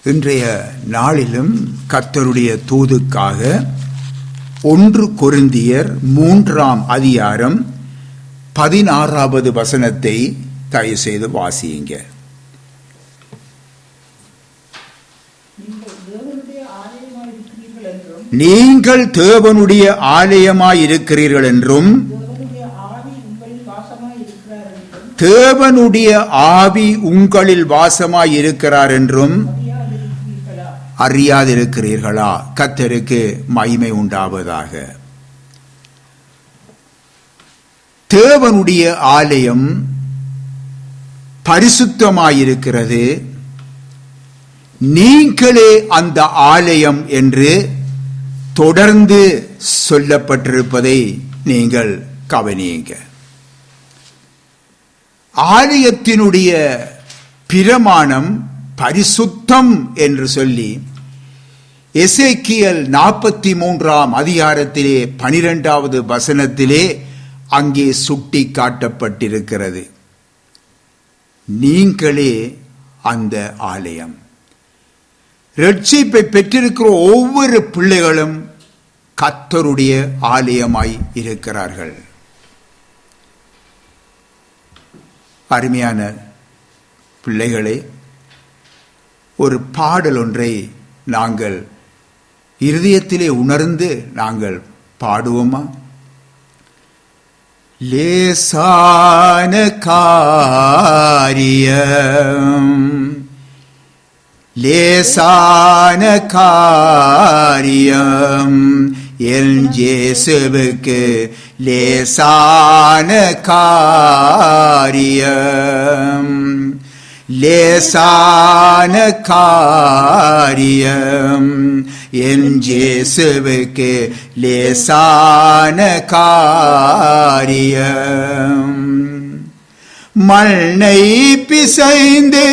இன்றைய நாளிலும் கர்த்தருடைய தூதுக்காக 1 கொரிந்தியர் 3ஆம் அதிகாரம் 16வது வசனத்தை தயவு செய்து வாசியுங்க. நீங்கள் தேவனுடைய ஆலயமாய் இருக்கிறீர்கள் என்றும் தேவனுடைய ஆவி உங்களில் வாசமாய் இருக்கிறார் என்றும் அறியாதிருக்கிறீர்களா? கர்த்தருக்கு மகிமை உண்டாவதாக. தேவனுடைய ஆலயம் பரிசுத்தமாயிருக்கிறது, நீங்களே அந்த ஆலயம் என்று தொடர்ந்து சொல்லப்பட்டிருப்பதை நீங்கள் கவனியுங்க. ஆலயத்தினுடைய பிரமாணம் பரிசுத்தம் என்று சொல்லி எசேக்கியேல் 43ஆம் அதிகாரத்திலே 12வது வசனத்திலே அங்கே சுட்டி காட்டப்பட்டிருக்கிறது. நீங்களே அந்த ஆலயம். ரட்சிப்பை பெற்றிருக்கிற ஒவ்வொரு பிள்ளைகளும் கர்த்தருடைய ஆலயமாய் இருக்கிறார்கள். அருமையான பிள்ளைகளே, ஒரு பாடல் ஒன்றை நாங்கள் இருதயத்திலே உணர்ந்து நாங்கள் பாடுவோமா? லேசான காரியம், லேசான காரியம் என் இயேசுவுக்கு லேசான காரியம், லேசான காரியம் என் இயேசுவுக்கு லேசான காரியம். மண்ணை பிசைந்து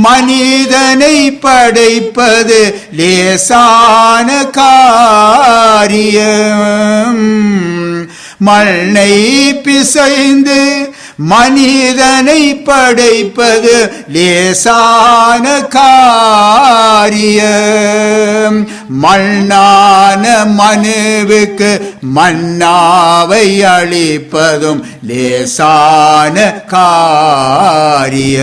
மனிதனை படைப்பது லேசான காரியம். மண்ணை பிசைந்து மனிதனை படைப்பது லேசான காரியம். மண்ணான மனுவுக்கு மன்னாவை அளிப்பதும் லேசான காரியம்.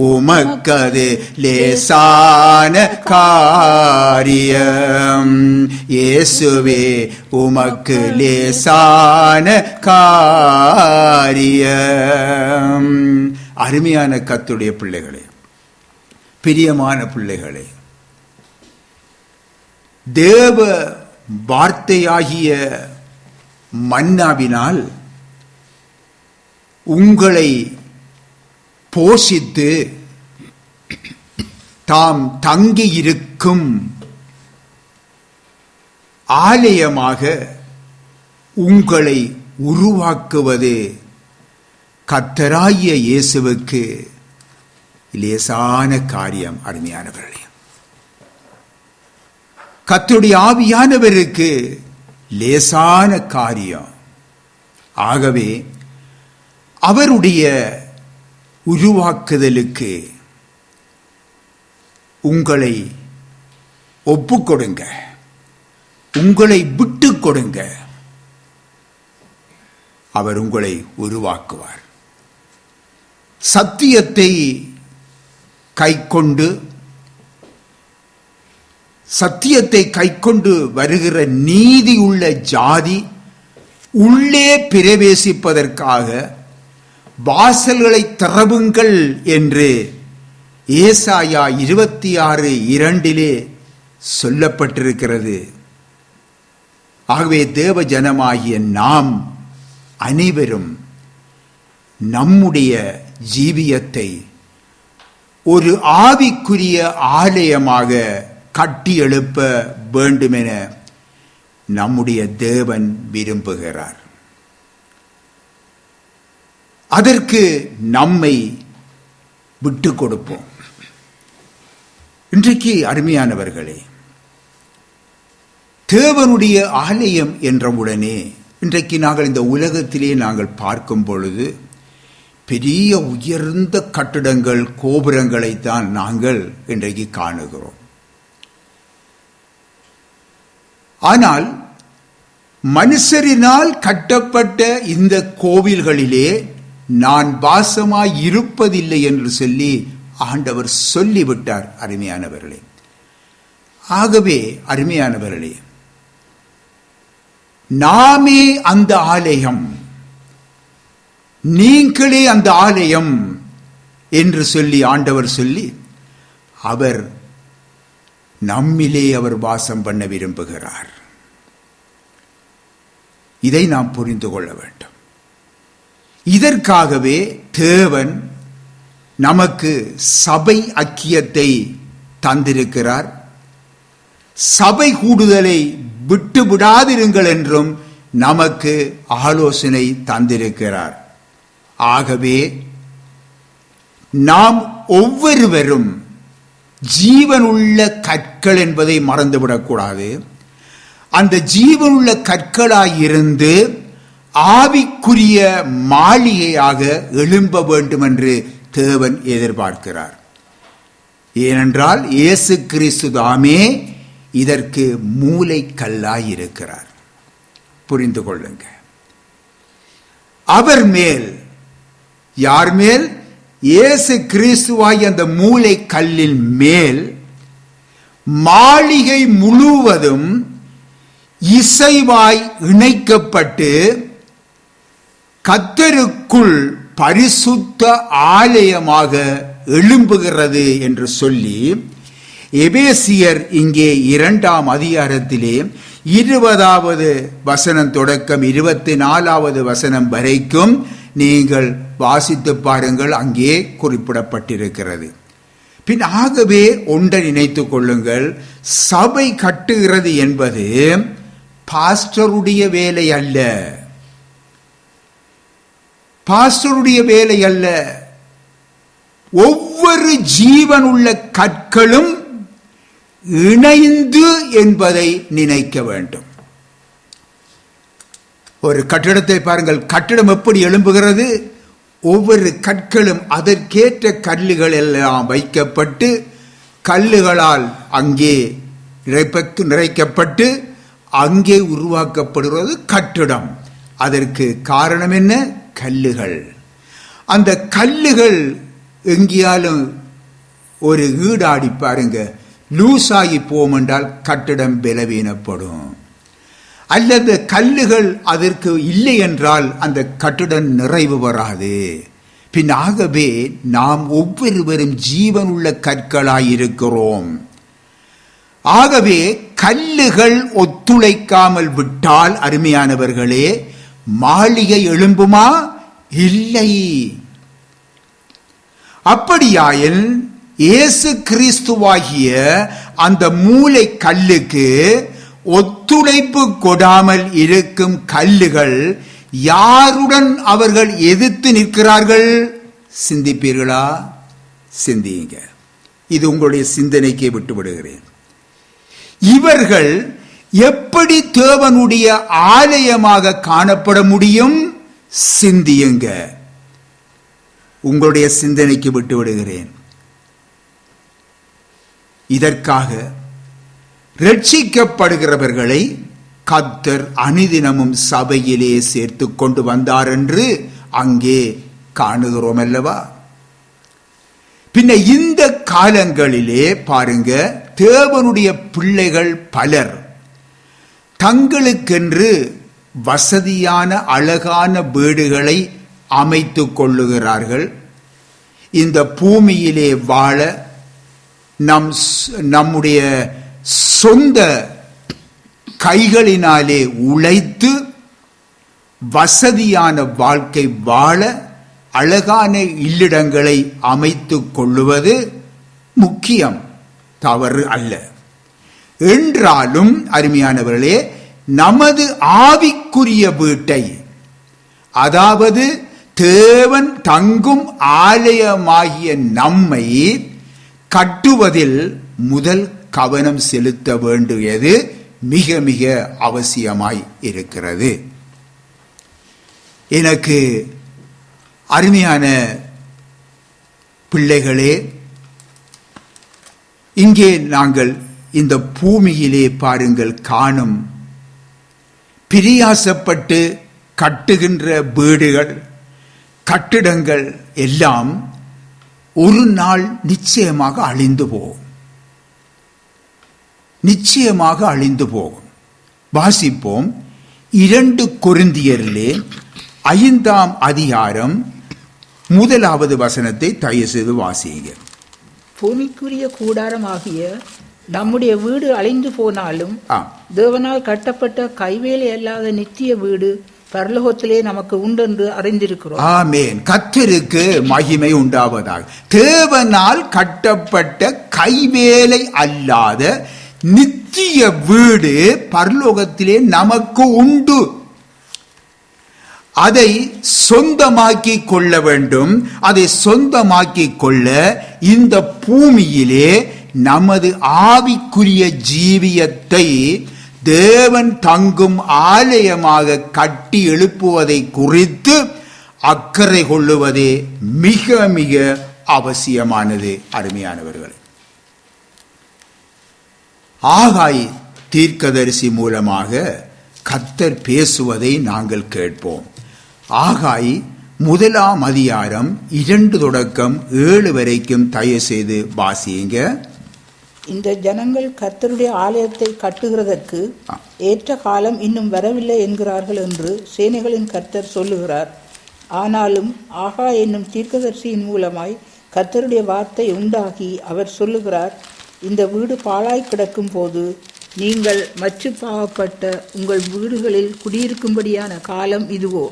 உமக்கது லேசான காரியம். இயேசுவே உமக்கு லேசான காரியம். அருமையான கர்த்தருடைய பிள்ளைகளே, பிரியமான பிள்ளைகளே, தேவ வார்த்தையாகிய மன்னாவினால் உங்களை போஷித்து தாம் தங்கியிருக்கும் ஆலயமாக உங்களை உருவாக்குவது கர்த்தராகிய இயேசுவுக்கு லேசான காரியம். அருமையானவர்களே, கர்த்தருடைய ஆவியானவருக்கு லேசான காரியம். ஆகவே அவருடைய உருவாக்குதலுக்கு உங்களை ஒப்புக்கொடுங்க, உங்களை விட்டு கொடுங்க. அவர் உங்களை உருவாக்குவார். சத்தியத்தை கைக்கொண்டு வருகிற நீதி உள்ள ஜாதி உள்ளே பிரவேசிப்பதற்காக வாசல்களை திறவுங்கள் என்று ஏசாயா 26:2 சொல்லப்பட்டிருக்கிறது. ஆகவே தேவ ஜனமாகிய நாம் அனைவரும் நம்முடைய ஜீவியத்தை ஒரு ஆவிக்குரிய ஆலயமாக கட்டி எழுப்ப வேண்டுமென நம்முடைய தேவன் விரும்புகிறார். அதற்கு நம்மை விட்டு கொடுப்போம். இன்றைக்கு அருமையானவர்களே, தேவனுடைய ஆலயம் என்றவுடனே இன்றைக்கு நாங்கள் இந்த உலகத்திலே நாங்கள் பார்க்கும் பொழுது பெரிய உயர்ந்த கட்டிடங்கள், கோபுரங்களைத்தான் நாங்கள் இன்றைக்கு காணுகிறோம். ஆனால் மனுஷரினால் கட்டப்பட்ட இந்த கோவில்களிலே நான் வாசமாய் இருப்பதில்லை என்று சொல்லி ஆண்டவர் சொல்லிவிட்டார். அருமையானவர்களே, ஆகவே அருமையானவர்களே, நாமே அந்த ஆலயம், நீங்களே அந்த ஆலயம் என்று சொல்லி ஆண்டவர் சொல்லி அவர் நம்மிலே அவர் வாசம் பண்ண விரும்புகிறார். இதை நாம் புரிந்து கொள்ள வேண்டும். இதற்காகவே தேவன் நமக்கு சபை ஐக்கியத்தை தந்திருக்கிறார். சபை கூடுதலை விட்டு விடாதிருங்கள் என்றும் நமக்கு ஆலோசனை தந்திருக்கிறார். ஆகவே நாம் ஒவ்வொருவரும் ஜீவனுள்ள கற்கள் என்பதை மறந்துவிடக்கூடாது. அந்த ஜீவனுள்ள கற்களாயிருந்து ஆவிக்குரிய மாளிகையாக எழும்ப வேண்டும் என்று தேவன் எதிர்பார்க்கிறார். ஏனென்றால் இயேசு கிறிஸ்து தாமே இதற்கு மூலைக்கல்லாயிருக்கிறார். புரிந்து கொள்ளுங்க. அவர் மேல், யார் மேல்? இயேசு கிறிஸ்துவாய் அந்த மூலை கல்லின் மேல் மாளிகை முழுவதும் இசைவாய் இணைக்கப்பட்டு கர்த்தருக்குள் பரிசுத்த ஆலயமாக எழும்புகிறது என்று சொல்லி எபேசியர் இங்கே 2ஆம் அதிகாரத்திலே 20வது வசனம் தொடக்கம் 24வது வசனம் வரைக்கும் நீங்கள் வாசித்து பாருங்கள். அங்கே குறிப்பிடப்பட்டிருக்கிறது. பின் ஆகவே ஒன்றை நினைத்துக் கொள்ளுங்கள், சபை கட்டுகிறது என்பது பாஸ்டருடைய வேலை அல்ல. பாஸ்டருடைய வேலை அல்ல. ஒவ்வொரு ஜீவனுள்ள கற்களும் இணைந்து என்பதை நினைக்க வேண்டும். ஒரு கட்டிடத்தை பாருங்கள், கட்டிடம் எப்படி எழும்புகிறது? ஒவ்வொரு கற்களும் அதற்கேற்ற கல்லுகள் எல்லாம் வைக்கப்பட்டு கல்லுகளால் அங்கே நிறைக்கப்பட்டு அங்கே உருவாக்கப்படுகிறது கட்டிடம். அதற்கு காரணம் என்ன? கல்லுகள். அந்த கல்லுகள் எங்கேயாலும் ஒரு ஈடாடி பாருங்க, லூசாகி போம் என்றால் கட்டிடம் பலவீனப்படும். அல்லது கல்லுகள் அதற்கு இல்லை என்றால் அந்த கட்டிடம் நிறைவு வராது. பின் ஆகவே நாம் ஒவ்வொருவரும் ஜீவனுள்ள கற்களாயிருக்கிறோம். ஆகவே கல்லுகள் ஒத்துழைக்காமல் விட்டால் அருமையானவர்களே, மாளிகை எழும்புமா? இல்லை. அப்படியாயில் இயேசு கிறிஸ்துவாகிய அந்த மூலை கல்லுக்கு ஒத்துழைப்பு கொடாமல் இருக்கும் கல்லுகள் யாருடன் அவர்கள் எதிர்த்து நிற்கிறார்கள்? சிந்திப்பீர்களா? சிந்தியுங்க. இது உங்களுடைய சிந்தனைக்கு விட்டு விடுகிறேன். இவர்கள் எப்படி தேவனுடைய ஆலயமாக காணப்பட முடியும்? சிந்தியுங்க. உங்களுடைய சிந்தனைக்கு விட்டு விடுகிறேன். இதற்காக ரட்சிக்கப்படுகிறவர்களை கர்த்தர் அனுதினமும் சபையிலே சேர்த்து கொண்டு வந்தார் என்று அங்கே காணுகிறோம் அல்லவா? பின்ன இந்த காலங்களிலே பாருங்க, தேவனுடைய பிள்ளைகள் பலர் தங்களுக்கென்று வசதியான அழகான வீடுகளை அமைத்துக் கொள்ளுகிறார்கள். இந்த பூமியிலே வாழ நம்முடைய சொந்த கைகளினாலே உழைத்து வசதியான வாழ்க்கை வாழ அழகான இல்லிடங்களை அமைத்துக் கொள்ளுவது முக்கியம், தவறு அல்ல. என்றாலும் அருமையானவர்களே, நமது ஆவிக்குரிய வீட்டை, அதாவது தேவன் தங்கும் ஆலயமாகிய நம்மை கட்டுவதில் முதல் கவனம் செலுத்த வேண்டியது மிக மிக அவசியமாய் இருக்கிறது. எனக்கு அருமையான பிள்ளைகளே, இங்கே நாங்கள் இந்த பூமியிலே பாருங்கள் காணும் பிரியாசப்பட்டு கட்டுகின்ற வீடுகள், கட்டிடங்கள் எல்லாம் ஒரு நாள் நிச்சயமாக அழிந்து போகும். நிச்சயமாக அழிந்து போகும். வாசிப்போம் 2 கொரிந்தியரிலே 5ஆம் அதிகாரம் 1வது வசனத்தை தயவு செய்து வாசியுங்க. பூமிக்குரிய கூடாரமாகிய நம்முடைய வீடு அழிந்து போனாலும் தேவனால் கட்டப்பட்ட கைவேலை அல்லாத நித்திய வீடு பரலோகத்திலே நமக்கு உண்டென்று அறிந்திருக்கிறோம். ஆமென். கர்த்தருக்கு மகிமை உண்டாவதாக. தேவனால் கட்டப்பட்ட கைவேலை அல்லாத நித்திய வீடு பரலோகத்திலே நமக்கு உண்டு. அதை சொந்தமாக்கி கொள்ள வேண்டும். அதை சொந்தமாக்கி கொள்ள இந்த பூமியிலே நமது ஆவிக்குரிய ஜீவியத்தை தேவன் தங்கும் ஆலயமாக கட்டி எழுப்புவதை குறித்து அக்கறை கொள்ளுவதே மிக மிக அவசியமானது. அருமையானவர்கள், ஆகாய் தீர்க்கதரிசி மூலமாக கர்த்தர் பேசுவதை நாங்கள் கேட்போம். ஆகாய் 1ஆம் அதிகாரம் 2 தொடக்கம் 7 வரைக்கும் தயவு செய்து வாசியுங்க. இந்த ஜனங்கள் கர்த்தருடைய ஆலயத்தை கட்டுகிறதற்கு ஏற்ற காலம் இன்னும் வரவில்லை என்கிறார்கள் என்று சேனைகளின் கர்த்தர் சொல்லுகிறார். ஆனாலும் ஆகா என்னும் தீர்க்கதரிசியின் மூலமாய் கர்த்தருடைய வார்த்தை உண்டாகி அவர் சொல்லுகிறார், இந்த வீடு பாழாய் கிடக்கும் போது நீங்கள் மச்சு பாவப்பட்ட உங்கள் வீடுகளில் குடியிருக்கும்படியான காலம் இதுவோ.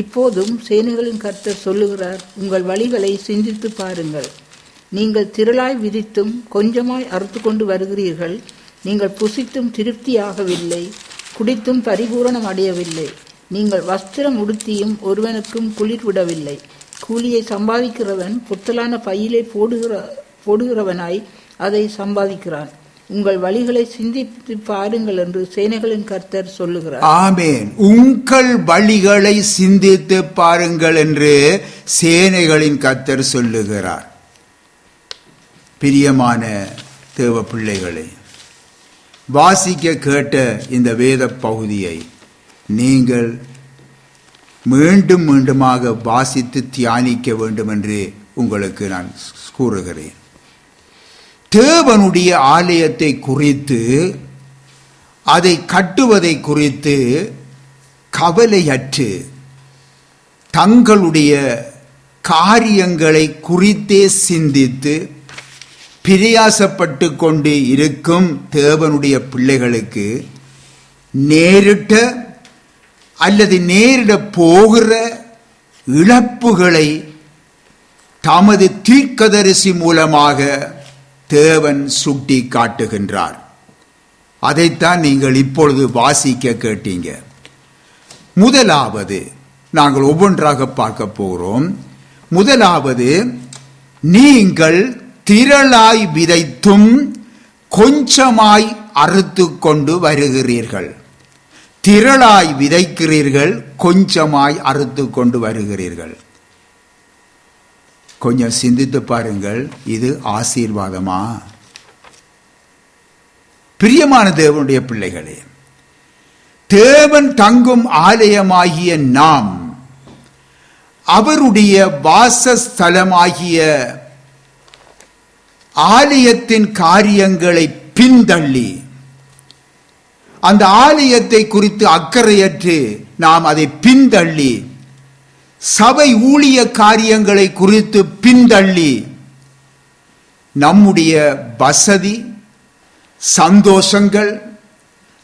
இப்போதும் சேனைகளின் கர்த்தர் சொல்லுகிறார், உங்கள் வழிகளை சிந்தித்து பாருங்கள். நீங்கள் திரளாய் விதித்தும் கொஞ்சமாய் அறுத்து கொண்டு வருகிறீர்கள். நீங்கள் புசித்தும் திருப்தியாகவில்லை, குடித்தும் பரிபூரணம் அடையவில்லை. நீங்கள் வஸ்திரம் உடுத்தியும் ஒருவனுக்கும் குளிர் விடவில்லை. கூலியை சம்பாதிக்கிறவன் புத்தலான பையிலே போடுகிறவனாய் அதை சம்பாதிக்கிறான். உங்கள் வழிகளை சிந்தித்து பாருங்கள் என்று சேனைகளின் கர்த்தர் சொல்லுகிறார். ஆமென். உங்கள் வழிகளை சிந்தித்து பாருங்கள் என்று சேனைகளின் கர்த்தர் சொல்லுகிறார். பிரியமான தேவ பிள்ளைகளே, வாசிக்க கேட்ட இந்த வேத பகுதியை நீங்கள் மீண்டும் மீண்டுமாக வாசித்து தியானிக்க வேண்டும் என்று உங்களுக்கு நான் கூறுகிறேன். தேவனுடைய ஆலயத்தை குறித்து, அதை கட்டுவதை குறித்து கவலையற்று தங்களுடைய காரியங்களை குறித்தே சிந்தித்து பிரயாசப்பட்டு கொண்டு இருக்கும் தேவனுடைய பிள்ளைகளுக்கு நேரிட்ட அல்லது நேரிட போகிற இழப்புகளை தமது தீர்க்கதரிசி மூலமாக தேவன் சுட்டி காட்டுகின்றார். அதைத்தான் நீங்கள் இப்பொழுது வாசிக்க கேட்டீங்க. முதலாவது நாங்கள் ஒவ்வொன்றாக பார்க்க போகிறோம். முதலாவது, நீங்கள் திரளாய் விதைத்தும் கொஞ்சமாய் அறுத்து கொண்டு வருகிறீர்கள். திரளாய் விதைக்கிறீர்கள், கொஞ்சமாய் அறுத்து கொண்டு வருகிறீர்கள். கொஞ்சம் சிந்தித்து பாருங்கள், இது ஆசீர்வாதமா? பிரியமான தேவனுடைய பிள்ளைகளே, தேவன் தங்கும் ஆலயமாகிய நாம் அவருடைய வாசஸ்தலமாகிய ஆலயத்தின் காரியங்களை பின்தள்ளி, அந்த ஆலயத்தை குறித்து அக்கறையற்று நாம் அதை பின்தள்ளி, சபை ஊழிய காரியங்களை குறித்து பின்தள்ளி, நம்முடைய வசதி, சந்தோஷங்கள்,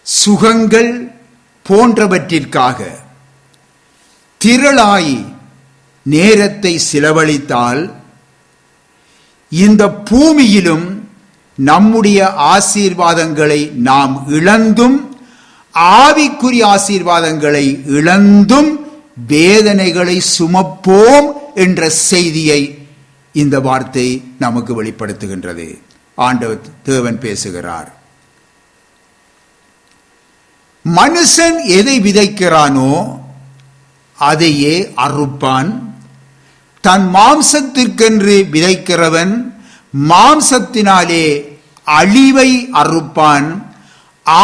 சுகங்கள் போன்றவற்றிற்காக திரளாய் நேரத்தை செலவழித்தால் இந்த பூமியிலும் நம்முடைய ஆசீர்வாதங்களை நாம் இழந்தும், ஆவிக்குரிய ஆசீர்வாதங்களை இழந்தும் வேதனைகளை சுமப்போம் என்ற செய்தியை இந்த வார்த்தை நமக்கு வெளிப்படுத்துகின்றது. ஆண்டவர் தேவன் பேசுகிறார். மனுஷன் எதை விதைக்கிறானோ அதையே அறுப்பான். தன் மாம்சத்திற்கென்று விதைக்கிறவன் மாம்சத்தினாலே அழிவை அறுப்பான்,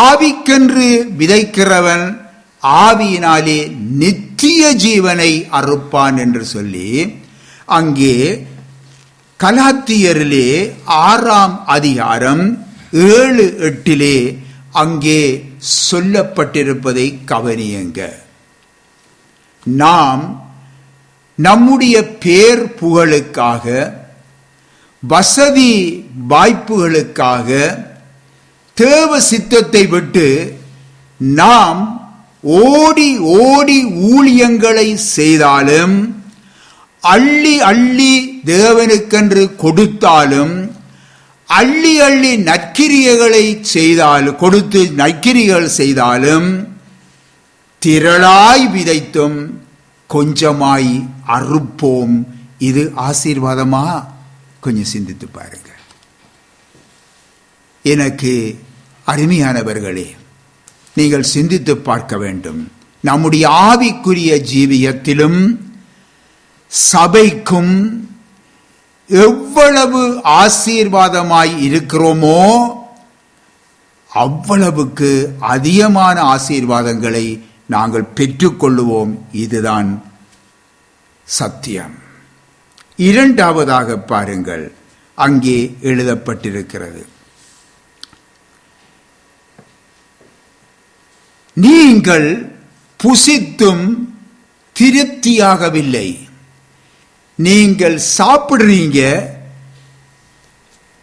ஆவிக்கென்று விதைக்கிறவன் ஆவியினாலே நித்திய ஜீவனை அறுப்பான் என்று சொல்லி அங்கே கலாத்தியரிலே 6ஆம் அதிகாரம் 7-8 அங்கே சொல்லப்பட்டிருப்பதை கவனியுங்க. நாம் நம்முடைய பேர் புகழுக்காக, வசதி வாய்ப்புகளுக்காக தேவ சித்தத்தை விட்டு நாம் ஓடி ஓடி ஊழியங்களை செய்தாலும், அள்ளி அள்ளி தேவனுக்கென்று கொடுத்தாலும், அள்ளி அள்ளி நற்கிரியைகளை செய்தாலும், கொடுத்து நற்கிரிகள் செய்தாலும், திரளாய் விதைத்தும் கொஞ்சமாய் அறுப்போம். இது ஆசீர்வாதமா? கொஞ்சம் சிந்தித்து பாருங்க. எனக்கு அருமையானவர்களே, நீங்கள் சிந்தித்து பார்க்க வேண்டும். நம்முடைய ஆவிக்குரிய ஜீவியத்திலும் சபைக்கும் எவ்வளவு ஆசீர்வாதமாய் இருக்கிறோமோ அவ்வளவுக்கு அதிகமான ஆசீர்வாதங்களை நாங்கள் பெற்றுக்கொள்ளுவோம். இதுதான் சத்தியம். இரண்டாவதாக பாருங்கள், அங்கே எழுதப்பட்டிருக்கிறது, நீங்கள் புசித்தும் திருப்தியாகவில்லை. நீங்கள் சாப்பிடுறீங்க,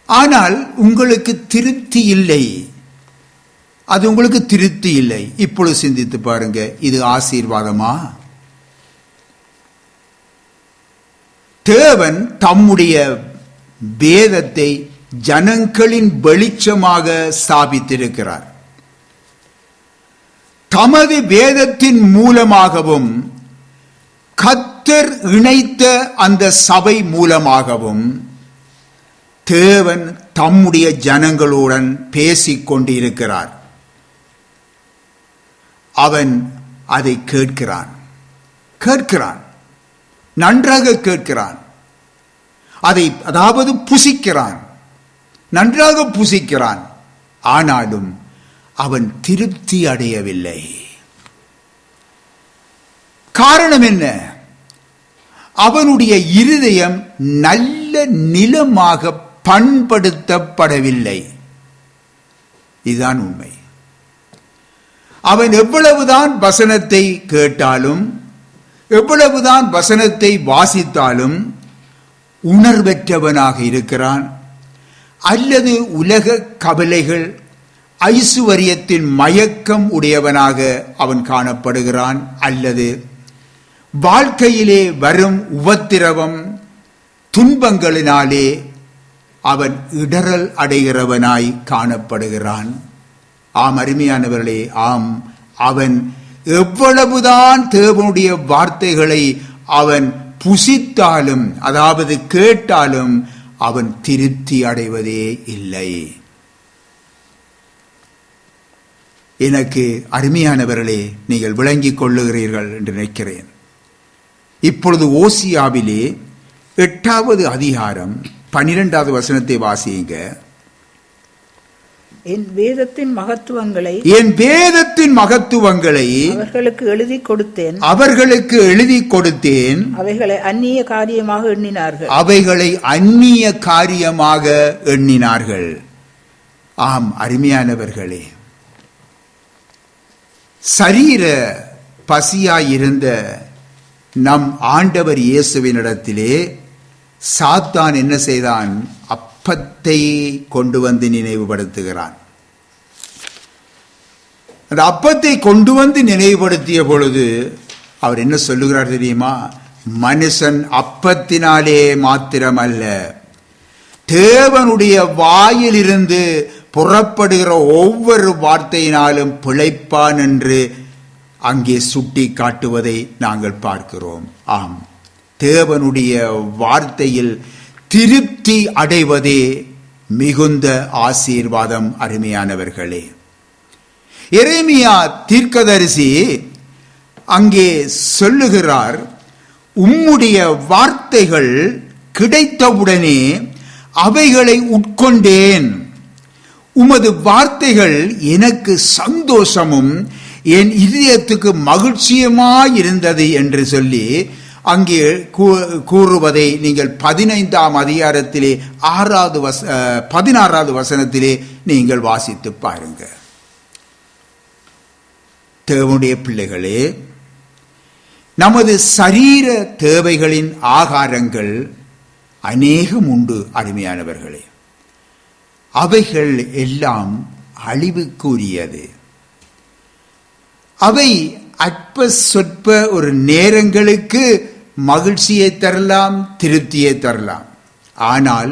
ஆனால் உங்களுக்கு திருப்தி இல்லை. அது உங்களுக்கு திருப்தி இல்லை. இப்பொழுது சிந்தித்து பாருங்க, இது ஆசீர்வாதமா? தேவன் தம்முடைய வேதத்தை ஜனங்களின் வெளிச்சமாக ஸ்தாபித்திருக்கிறார். தமது வேதத்தின் மூலமாகவும் கர்த்தர் இணைத்த அந்த சபை மூலமாகவும் தேவன் தம்முடைய ஜனங்களுடன் பேசிக் கொண்டிருக்கிறார். அவன் அதை கேட்கிறான், நன்றாக கேட்கிறான். அதாவது புசிக்கிறான், நன்றாக புசிக்கிறான். ஆனாலும் அவன் திருப்தி அடையவில்லை. காரணம் என்ன? அவனுடைய இருதயம் நல்ல நிலமாக பண்படுத்தப்படவில்லை. இதுதான் உண்மை. அவன் எவ்வளவுதான் வசனத்தை கேட்டாலும், எவ்வளவுதான் வசனத்தை வாசித்தாலும் உணர்வற்றவனாக இருக்கிறான். அல்லது உலக கவலைகள், ஐசுவரியத்தின் மயக்கம் உடையவனாக அவன் காணப்படுகிறான். அல்லது வாழ்க்கையிலே வரும் உபத்திரவம், துன்பங்களினாலே அவன் இடறல் அடைகிறவனாய் காணப்படுகிறான். ஆம் அருமையானவர்களே, ஆம், அவன் எவ்வளவுதான் தேவனுடைய வார்த்தைகளை அவன் புசித்தாலும், அதாவது கேட்டாலும், அவன் திருப்தி அடைவதே இல்லை. எனக்கு அருமையானவர்களே, நீங்கள் விளங்கிக் கொள்ளுகிறீர்கள் என்று நினைக்கிறேன். இப்பொழுது ஓசியாவிலே 8வது அதிகாரம் 12வது வசனத்தை வாசியுங்க. என் வேதத்தின் மகத்துவங்களை அவர்களுக்கு எழுதி கொடுத்தேன். அவைகளை அந்நிய காரியமாக எண்ணினார்கள். ஆம் அருமையானவர்களே, சரீர பசியாயிருந்த நம் ஆண்டவர் இயேசுவினிடத்திலே சாத்தான் என்ன செய்தான்? அப்பத்தை கொண்டு வந்து நினைவுபடுத்துகிறான். அந்த அப்பத்தை கொண்டு வந்து நினைவுபடுத்திய பொழுது அவர் என்ன சொல்லுகிறார் தெரியுமா? மனுஷன் அப்பத்தினாலே மாத்திரமல்ல, தேவனுடைய வாயிலிருந்து புறப்படுகிற ஒவ்வொரு வார்த்தையினாலும் பிழைப்பான் என்று அங்கே சுட்டி காட்டுவதை நாங்கள் பார்க்கிறோம். ஆம், தேவனுடைய வார்த்தையில் திருப்தி அடைவதே மிகுந்த ஆசீர்வாதம். அருமையானவர்களே, எரேமியா தீர்க்கதரிசி அங்கே சொல்லுகிறார், உம்முடைய வார்த்தைகள் கிடைத்தவுடனே அவைகளை உட்கொண்டேன். உமது வார்த்தைகள் எனக்கு சந்தோஷமும் என் இதயத்துக்கு மகிழ்ச்சியுமாயிருந்தது என்று சொல்லி அங்கே கூறுவதை நீங்கள் 15ஆம் அதிகாரத்திலே 16வது வசனத்திலே நீங்கள் வாசித்து பாருங்க. தேவனுடைய பிள்ளைகளே, நமது சரீர தேவைகளின் ஆகாரங்கள் அநேகம் உண்டு அருமையானவர்களே. அவைகள் எல்லாம் அழிவுக்குரியது. அவை அற்ப சொற்ப ஒரு நேரங்களுக்கு மகிழ்ச்சியை தரலாம், திருப்தியை தரலாம். ஆனால்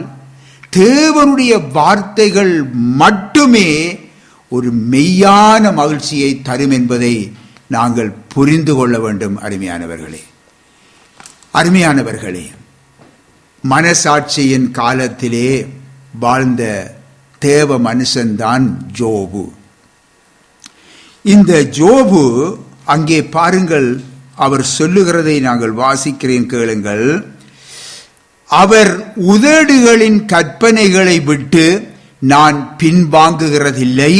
தேவனுடைய வார்த்தைகள் மட்டுமே ஒரு மெய்யான மகிழ்ச்சியை தரும் என்பதை நாங்கள் புரிந்து கொள்ள வேண்டும். அருமையானவர்களே, மனசாட்சியின் காலத்திலே வாழ்ந்த தேவ மனுஷன்தான் ஜோபு. இந்த ஜோபு அங்கே பாருங்கள், அவர் சொல்லுகிறதை நாங்கள் வாசிக்கிறேன், கேளுங்கள். அவர் உதடுகளின் கற்பனைகளை விட்டு நான் பின்வாங்குகிறதில்லை.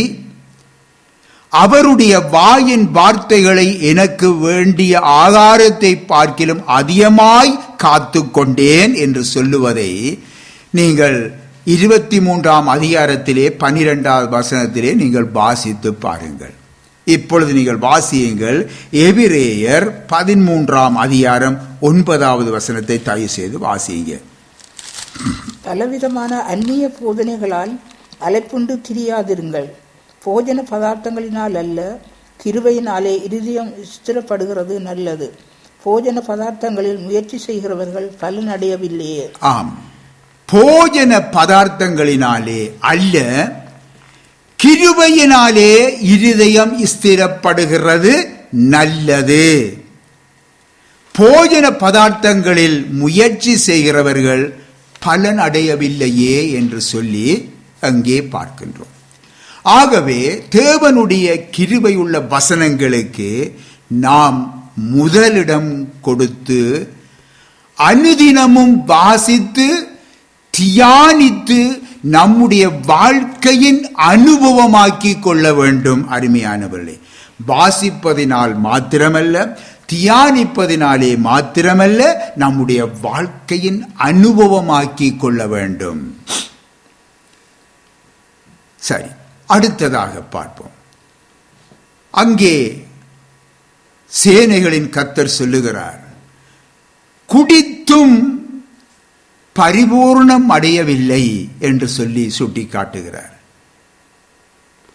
அவருடைய வாயின் வார்த்தைகளை எனக்கு வேண்டிய ஆகாரத்தை பார்க்கிலும் அதிகமாய் காத்து கொண்டேன் என்று சொல்லுவதை நீங்கள் 23ஆம் அதிகாரத்திலே 12வது வசனத்திலே நீங்கள் வாசித்து பாருங்கள். இப்பொழுது நீங்கள் வாசியுங்கள். எபிரேயர் 13ஆம் அதிகாரம் 9வது வசனத்தை தயவு செய்து வாசியுங்க. பலவிதமான அந்நிய போதனைகளால் அலைப்புண்டு திரியாதிருங்கள். போஜன பதார்த்தங்களினால் அல்ல, கிருபையினாலே இருதயம் ஸ்திரப்படுகிறது நல்லது. போஜன பதார்த்தங்களில் முயற்சி செய்கிறவர்கள் பலனடையவில்லையே. ஆம், போஜன பதார்த்தங்களினாலே அல்ல, கிருபையினாலே இருதயம் ஸ்திரப்படுகிறது நல்லது. போஜன பதார்த்தங்களில் முயற்சி செய்கிறவர்கள் பலன் அடையவில்லையே என்று சொல்லி அங்கே பார்க்கின்றோம். ஆகவே தேவனுடைய கிருபையுள்ள வசனங்களுக்கு நாம் முதலிடம் கொடுத்து அனுதினமும் வாசித்து தியானித்து நம்முடைய வாழ்க்கையின் அனுபவமாக்கி கொள்ள வேண்டும். அருமையானவர்களே, வாசிப்பதினால் மாத்திரமல்ல, தியானிப்பதினாலே மாத்திரமல்ல, நம்முடைய வாழ்க்கையின் அனுபவமாக்கி கொள்ள வேண்டும். சரி, அடுத்ததாக பார்ப்போம். அங்கே சேனைகளின் கர்த்தர் சொல்லுகிறார், குடித்தும் பரிபூர்ணம் அடையவில்லை என்று சொல்லி சுட்டி காட்டுகிறார்.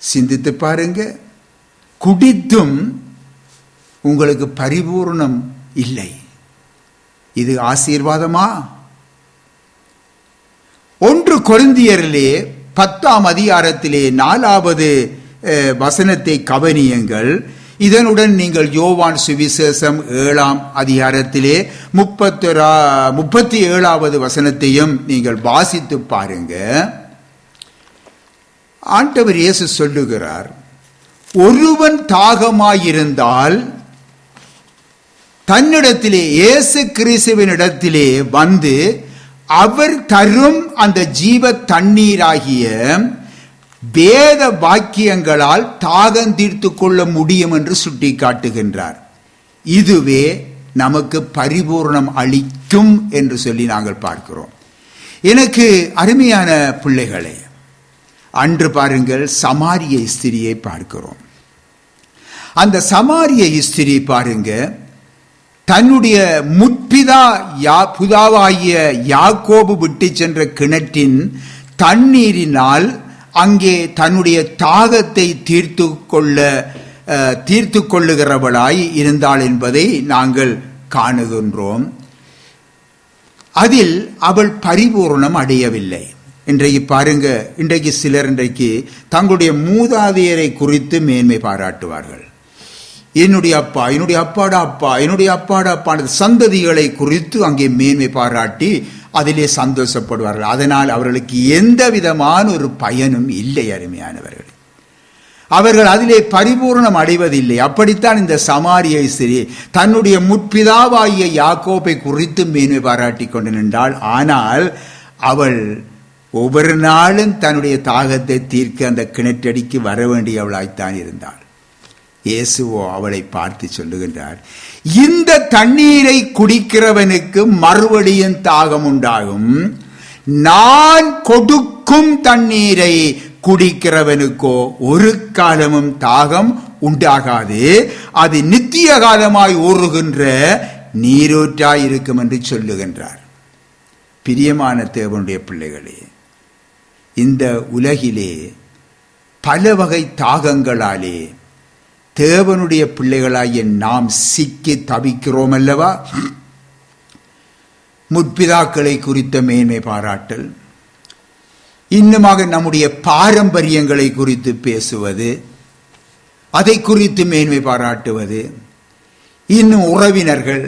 சிந்தித்து பாருங்க, குடித்தும் உங்களுக்கு பரிபூர்ணம் இல்லை. இது ஆசீர்வாதமா? 1 கொரிந்தியரிலே 10ஆம் அதிகாரத்திலே 4வது வசனத்தை கவனியுங்கள். இதனுடன் நீங்கள் யோவான் சுவிசேஷம் 7ஆம் அதிகாரத்திலே 37வது வசனத்தையும் நீங்கள் வாசித்து பாருங்க. ஆண்டவர் இயேசு சொல்லுகிறார், ஒருவன் தாகமாயிருந்தால் தன்னிடத்திலே, இயேசு கிறிஸ்துவினிடத்திலே வந்து அவர் தரும் அந்த ஜீவ தண்ணீராகிய வேத வாக்கியங்களால் தாகம் தீர்த்து கொள்ள முடியும் என்று சுட்டி காட்டுகின்றார். இதுவே நமக்கு பரிபூர்ணம் அளிக்கும் என்று சொல்லி நாங்கள் பார்க்கிறோம். எனக்கு அருமையான பிள்ளைகளே, அன்று பாருங்கள் சமாரிய ஸ்திரியை பார்க்கிறோம். அந்த சமாரிய ஸ்திரி பாருங்க, தன்னுடைய புதாவாகிய யாக்கோபு விட்டு சென்ற கிணற்றின் தண்ணீரினால் அங்கே தன்னுடைய தாகத்தை தீர்த்து கொள்ளுகிறவளாய் இருந்தாள் என்பதை நாங்கள் காணுகின்றோம். அதில் அவள் பரிபூர்ணம் அடையவில்லை. இன்றைக்கு பாருங்க, இன்றைக்கு சிலர் தங்களுடைய மூதாதையரை குறித்து மேன்மை பாராட்டுவார்கள். என்னுடைய அப்பா, என்னுடைய அப்பாடா அப்பா, என்னுடைய அப்பாடா அப்பா சந்ததிகளை குறித்து அங்கே மேன்மை பாராட்டி அதிலே சந்தோஷப்படுவார்கள். அதனால் அவர்களுக்கு எந்த விதமான ஒரு பயனும் இல்லை. அருமையானவர்கள், அவர்கள் அதிலே பரிபூர்ணம் அடைவதில்லை. அப்படித்தான் இந்த சமாரிய ஸ்திரீ தன்னுடைய முற்பிதாவாகிய யாக்கோபை குறித்து மேன்மை பாராட்டி கொண்டு நின்றாள். ஆனால் அவள் ஒவ்வொரு நாளும் தன்னுடைய தாகத்தை தீர்க்க அந்த கிணற்றடிக்கு வர வேண்டியவளாய்த்தான் இருந்தாள். இயேசுவோ அவளை பார்த்து சொல்லுகின்றார், இந்த தண்ணீரை குடிக்கிறவனுக்கு மறுபடியும் தாகம் உண்டாகும், நான் கொடுக்கும் தண்ணீரை குடிக்கிறவனுக்கோ ஒரு காலமும் தாகம் உண்டாகாது, அது நித்திய காலமாய் ஊறுகின்ற நீரூற்றாய் இருக்கும் என்று சொல்லுகின்றார். பிரியமான தேவனுடைய பிள்ளைகளே, இந்த உலகிலே பல வகை தாகங்களாலே தேவனுடைய பிள்ளைகளாகிய நாம் சிக்கி தவிக்கிறோம் அல்லவா? முற்பிதாக்களை குறித்த மேன்மை பாராட்டல், இன்னுமாக நம்முடைய பாரம்பரியங்களை குறித்து பேசுவது, அதை குறித்து மேன்மை பாராட்டுவது, இன்னும் உறவினர்கள்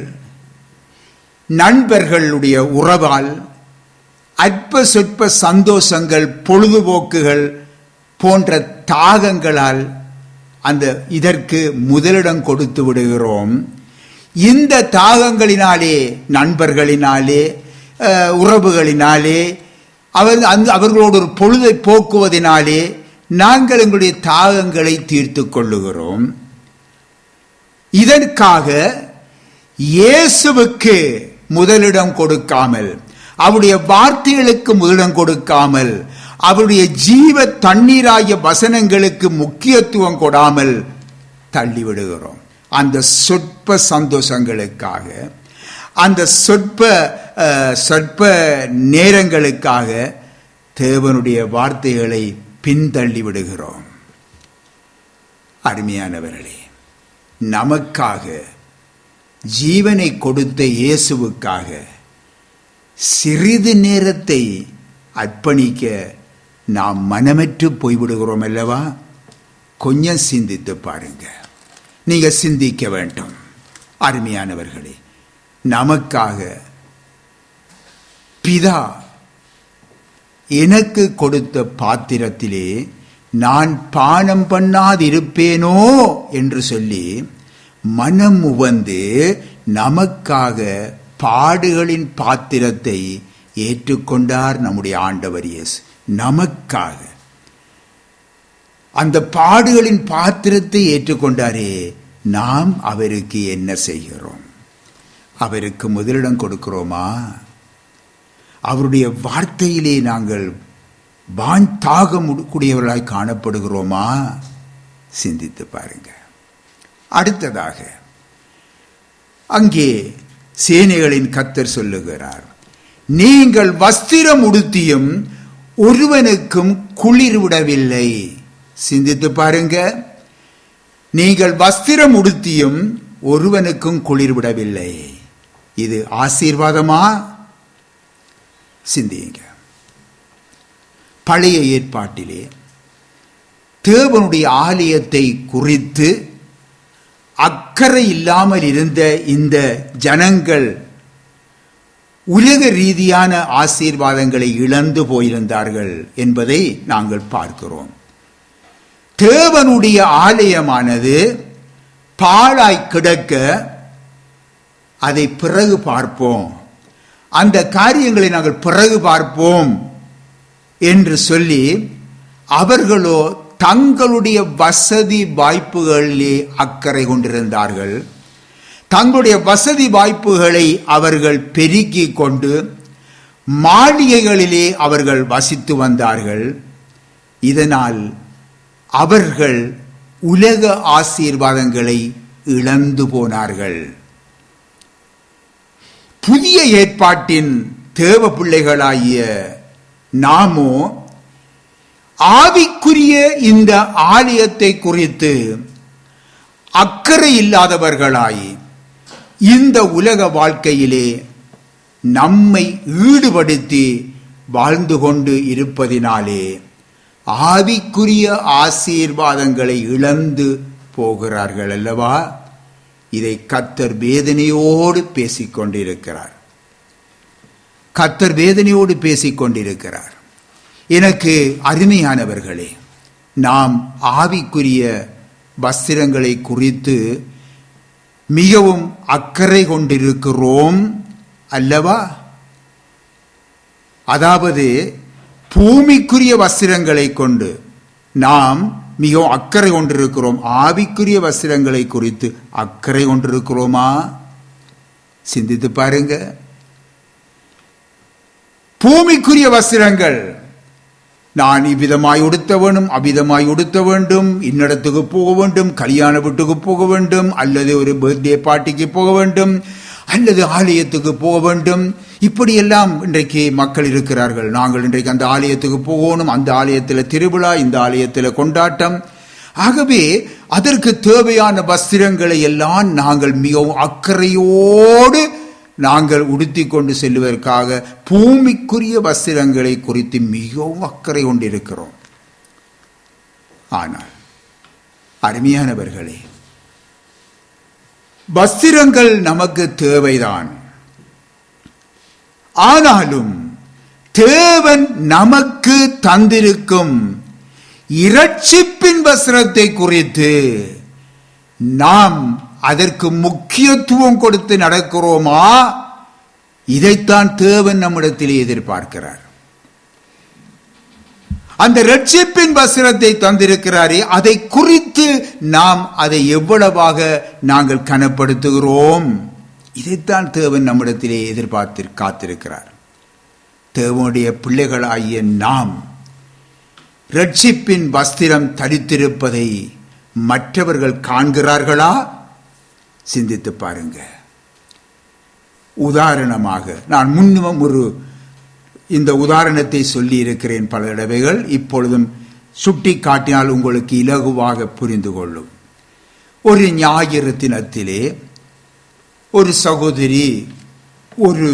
நண்பர்களுடைய உறவால் அற்ப சொற்ப சந்தோஷங்கள், பொழுதுபோக்குகள் போன்ற தாகங்களால் இதற்கு முதலிடம் கொடுத்து விடுகிறோம். இந்த தாகங்களினாலே, நண்பர்களினாலே, உறவுகளினாலே, அவர்களோடு ஒரு பொழுதை போக்குவதனாலே நாங்கள் எங்களுடைய தாகங்களை தீர்த்து கொள்ளுகிறோம். இதற்காக இயேசுவுக்கு முதலிடம் கொடுக்காமல், அவருடைய வார்த்தைகளுக்கு முதலிடம் கொடுக்காமல், அவருடைய ஜீவ தண்ணீராகிய வசனங்களுக்கு முக்கியத்துவம் கொடாமல் தள்ளிவிடுகிறோம். அந்த சொற்ப சந்தோஷங்களுக்காக, அந்த சொற்ப நேரங்களுக்காக தேவனுடைய வார்த்தைகளை பின்தள்ளி விடுகிறோம். அருமையானவர்களே, நமக்காக ஜீவனை கொடுத்த இயேசுவுக்காக சிறிது நேரத்தை அர்ப்பணிக்க நாம் மனமற்று போய்விடுகிறோம் அல்லவா? கொஞ்சம் சிந்தித்து பாருங்க. நீங்க சிந்திக்க வேண்டும். அருமையானவர்களே, நமக்காக பிதா எனக்கு கொடுத்த பாத்திரத்திலே நான் பானம் பண்ணாதிருப்பேனோ என்று சொல்லி மனம் உவந்து நமக்காக பாடுகளின் பாத்திரத்தை ஏற்றுக்கொண்டார் நம்முடைய ஆண்டவர் இயேசு. நமக்காக அந்த பாடுகளின் பாத்திரத்தை ஏற்றுக்கொண்டாரே, நாம் அவருக்கு என்ன செய்கிறோம்? அவருக்கு முதலிடம் கொடுக்கிறோமா? அவருடைய வார்த்தையிலே நாங்கள் தாகம் கூடியவர்களாய் காணப்படுகிறோமா? சிந்தித்து பாருங்க. அடுத்ததாக அங்கே சேனைகளின் கர்த்தர் சொல்லுகிறார், நீங்கள் வஸ்திரம் உடுத்தியும் ஒருவனுக்கும் குளிர் விடவில்லை. சிந்தித்து பாருங்க. நீங்கள் வஸ்திரம் உடுத்தியும் ஒருவனுக்கும் குளிர் விடவில்லை. இது ஆசீர்வாதமா? சிந்தியுங்க. பழைய ஏற்பாட்டிலே தேவனுடைய ஆலயத்தை குறித்து அக்கறை இல்லாமல் இருந்த இந்த ஜனங்கள் உலக ரீதியான ஆசீர்வாதங்களை இழந்து போயிருந்தார்கள் என்பதை நாங்கள் பார்க்கிறோம். தேவனுடைய ஆலயமானது பாழாய் கிடக்க, அதை பிறகு பார்ப்போம், அந்த காரியங்களை நாங்கள் பிறகு பார்ப்போம் என்று சொல்லி அவர்களோ தங்களுடைய வசதி வாய்ப்புகளிலே அக்கறை கொண்டிருந்தார்கள். தங்களுடைய வசதி வாய்ப்புகளை அவர்கள் பெருக்கிக் கொண்டு மாளிகைகளிலே அவர்கள் வசித்து வந்தார்கள். இதனால் அவர்கள் உலக ஆசீர்வாதங்களை இழந்து போனார்கள். புதிய ஏற்பாட்டின் தேவ பிள்ளைகளாகிய நாமோ ஆவிக்குரிய இந்த ஆலயத்தை குறித்து அக்கறை இல்லாதவர்களாய் இந்த உலக வாழ்க்கையிலே நம்மை ஈடுபடுத்தி வாழ்ந்து கொண்டு இருப்பதினாலே ஆவிக்குரிய ஆசீர்வாதங்களை இழந்து போகிறார்கள் அல்லவா? இதை கர்த்தர் வேதனையோடு பேசிக்கொண்டிருக்கிறார். கர்த்தர் வேதனையோடு பேசிக்கொண்டிருக்கிறார். எனக்கு அருமையானவர்களே, நாம் ஆவிக்குரிய வஸ்திரங்களை குறித்து மிகவும் அக்கறை கொண்டிருக்கிறோம் அல்லவா? அதாவது பூமிக்குரிய வஸ்திரங்களை கொண்டு நாம் மிகவும் அக்கறை கொண்டிருக்கிறோம். ஆவிக்குரிய வஸ்திரங்களை குறித்து அக்கறை கொண்டிருக்கிறோமா? சிந்தித்து பாருங்க. பூமிக்குரிய வஸ்திரங்கள், நான் இவ்விதமாய் உடுத்த வேண்டும், அவ்விதமாய் உடுத்த வேண்டும், இன்னிடத்துக்கு போக வேண்டும், கல்யாண வீட்டுக்கு போக வேண்டும், அல்லது ஒரு பர்த்டே பார்ட்டிக்கு போக வேண்டும், அல்லது ஆலயத்துக்கு போக வேண்டும், இப்படியெல்லாம் இன்றைக்கு மக்கள் இருக்கிறார்கள். நாங்கள் இன்றைக்கு அந்த ஆலயத்துக்கு போகணும், அந்த ஆலயத்தில் திருவிழா, இந்த ஆலயத்தில் கொண்டாட்டம். ஆகவே அதற்கு தேவையான வஸ்திரங்களை எல்லாம் நாங்கள் மிகவும் அக்கறையோடு நாங்கள் உடுத்தி கொண்டு செல்வதற்காக பூமிக்குரிய வஸ்திரங்களை குறித்து மிகவும் அக்கறை கொண்டிருக்கிறோம். ஆனால் அருமையானவர்களே, வஸ்திரங்கள் நமக்கு தேவைதான். ஆனாலும் தேவன் நமக்கு தந்திருக்கும் இரட்சிப்பின் வஸ்திரத்தை குறித்து நாம் அதற்கு முக்கியத்துவம் கொடுத்து நடக்கிறோமா? இதைத்தான் தேவன் நம்மிடத்திலே எதிர்பார்க்கிறார். அந்த இரட்சிப்பின் வஸ்திரத்தை தந்திருக்கிறாரே, அதை குறித்து நாம் அதை எவ்வளவாக நாங்கள் கனப்படுத்துகிறோம்? இதைத்தான் தேவன் நம்மிடத்திலே எதிர்பார்த்து காத்திருக்கிறார். தேவனுடைய பிள்ளைகளாகிய நாம் இரட்சிப்பின் வஸ்திரம் தரித்திருப்பதை மற்றவர்கள் காண்கிறார்களா? சிந்தித்து பாருங்க. உதாரணமாக நான் முன்னும் இந்த உதாரணத்தை சொல்லி இருக்கிறேன் பல தடவைகள். இப்பொழுதும் சுட்டி காட்டினால் உங்களுக்கு இலகுவாக புரிந்து கொள்ளும். ஒரு ஞாயிறு தினத்திலே ஒரு சகோதரி ஒரு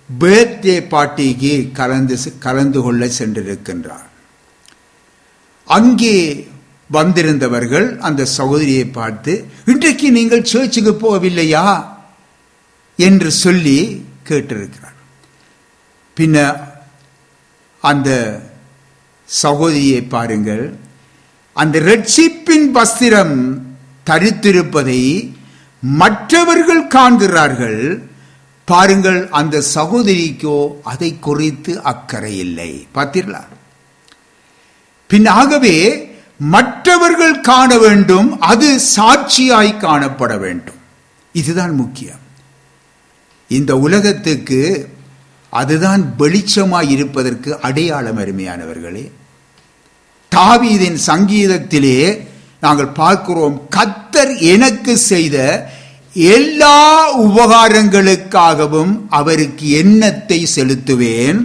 பர்த்டே பார்ட்டிக்கு கலந்து கொள்ள சென்றிருக்கின்றார். அங்கே வந்திருந்தவர்கள் அந்த சகோதரியை பார்த்து, இன்றைக்கு நீங்கள் சர்ச்சுக்கு போகவில்லையா என்று சொல்லி கேட்டிருக்கிறார். பின்ன அந்த சகோதரியை பாருங்கள், அந்த இரட்சிப்பின் வஸ்திரம் தரித்திருப்பதை மற்றவர்கள் காண்கிறார்கள். பாருங்கள், அந்த சகோதரிக்கோ அதை குறித்து அக்கறை இல்லை. பார்த்தீர்களா? பின்னாகவே மற்றவர்கள் காண வேண்டும், அது சாட்சியாய் காணப்பட வேண்டும். இதுதான் முக்கியம். இந்த உலகத்துக்கு அதுதான் வெளிச்சமாய் இருப்பதற்கு அடையாளம். அருமையானவர்களே, தாவீதின் சங்கீதத்திலே நாங்கள் பார்க்கிறோம், கர்த்தர் எனக்கு செய்த எல்லா உபகாரங்களுக்காகவும் அவருக்கு எண்ணத்தை செலுத்துவேன்,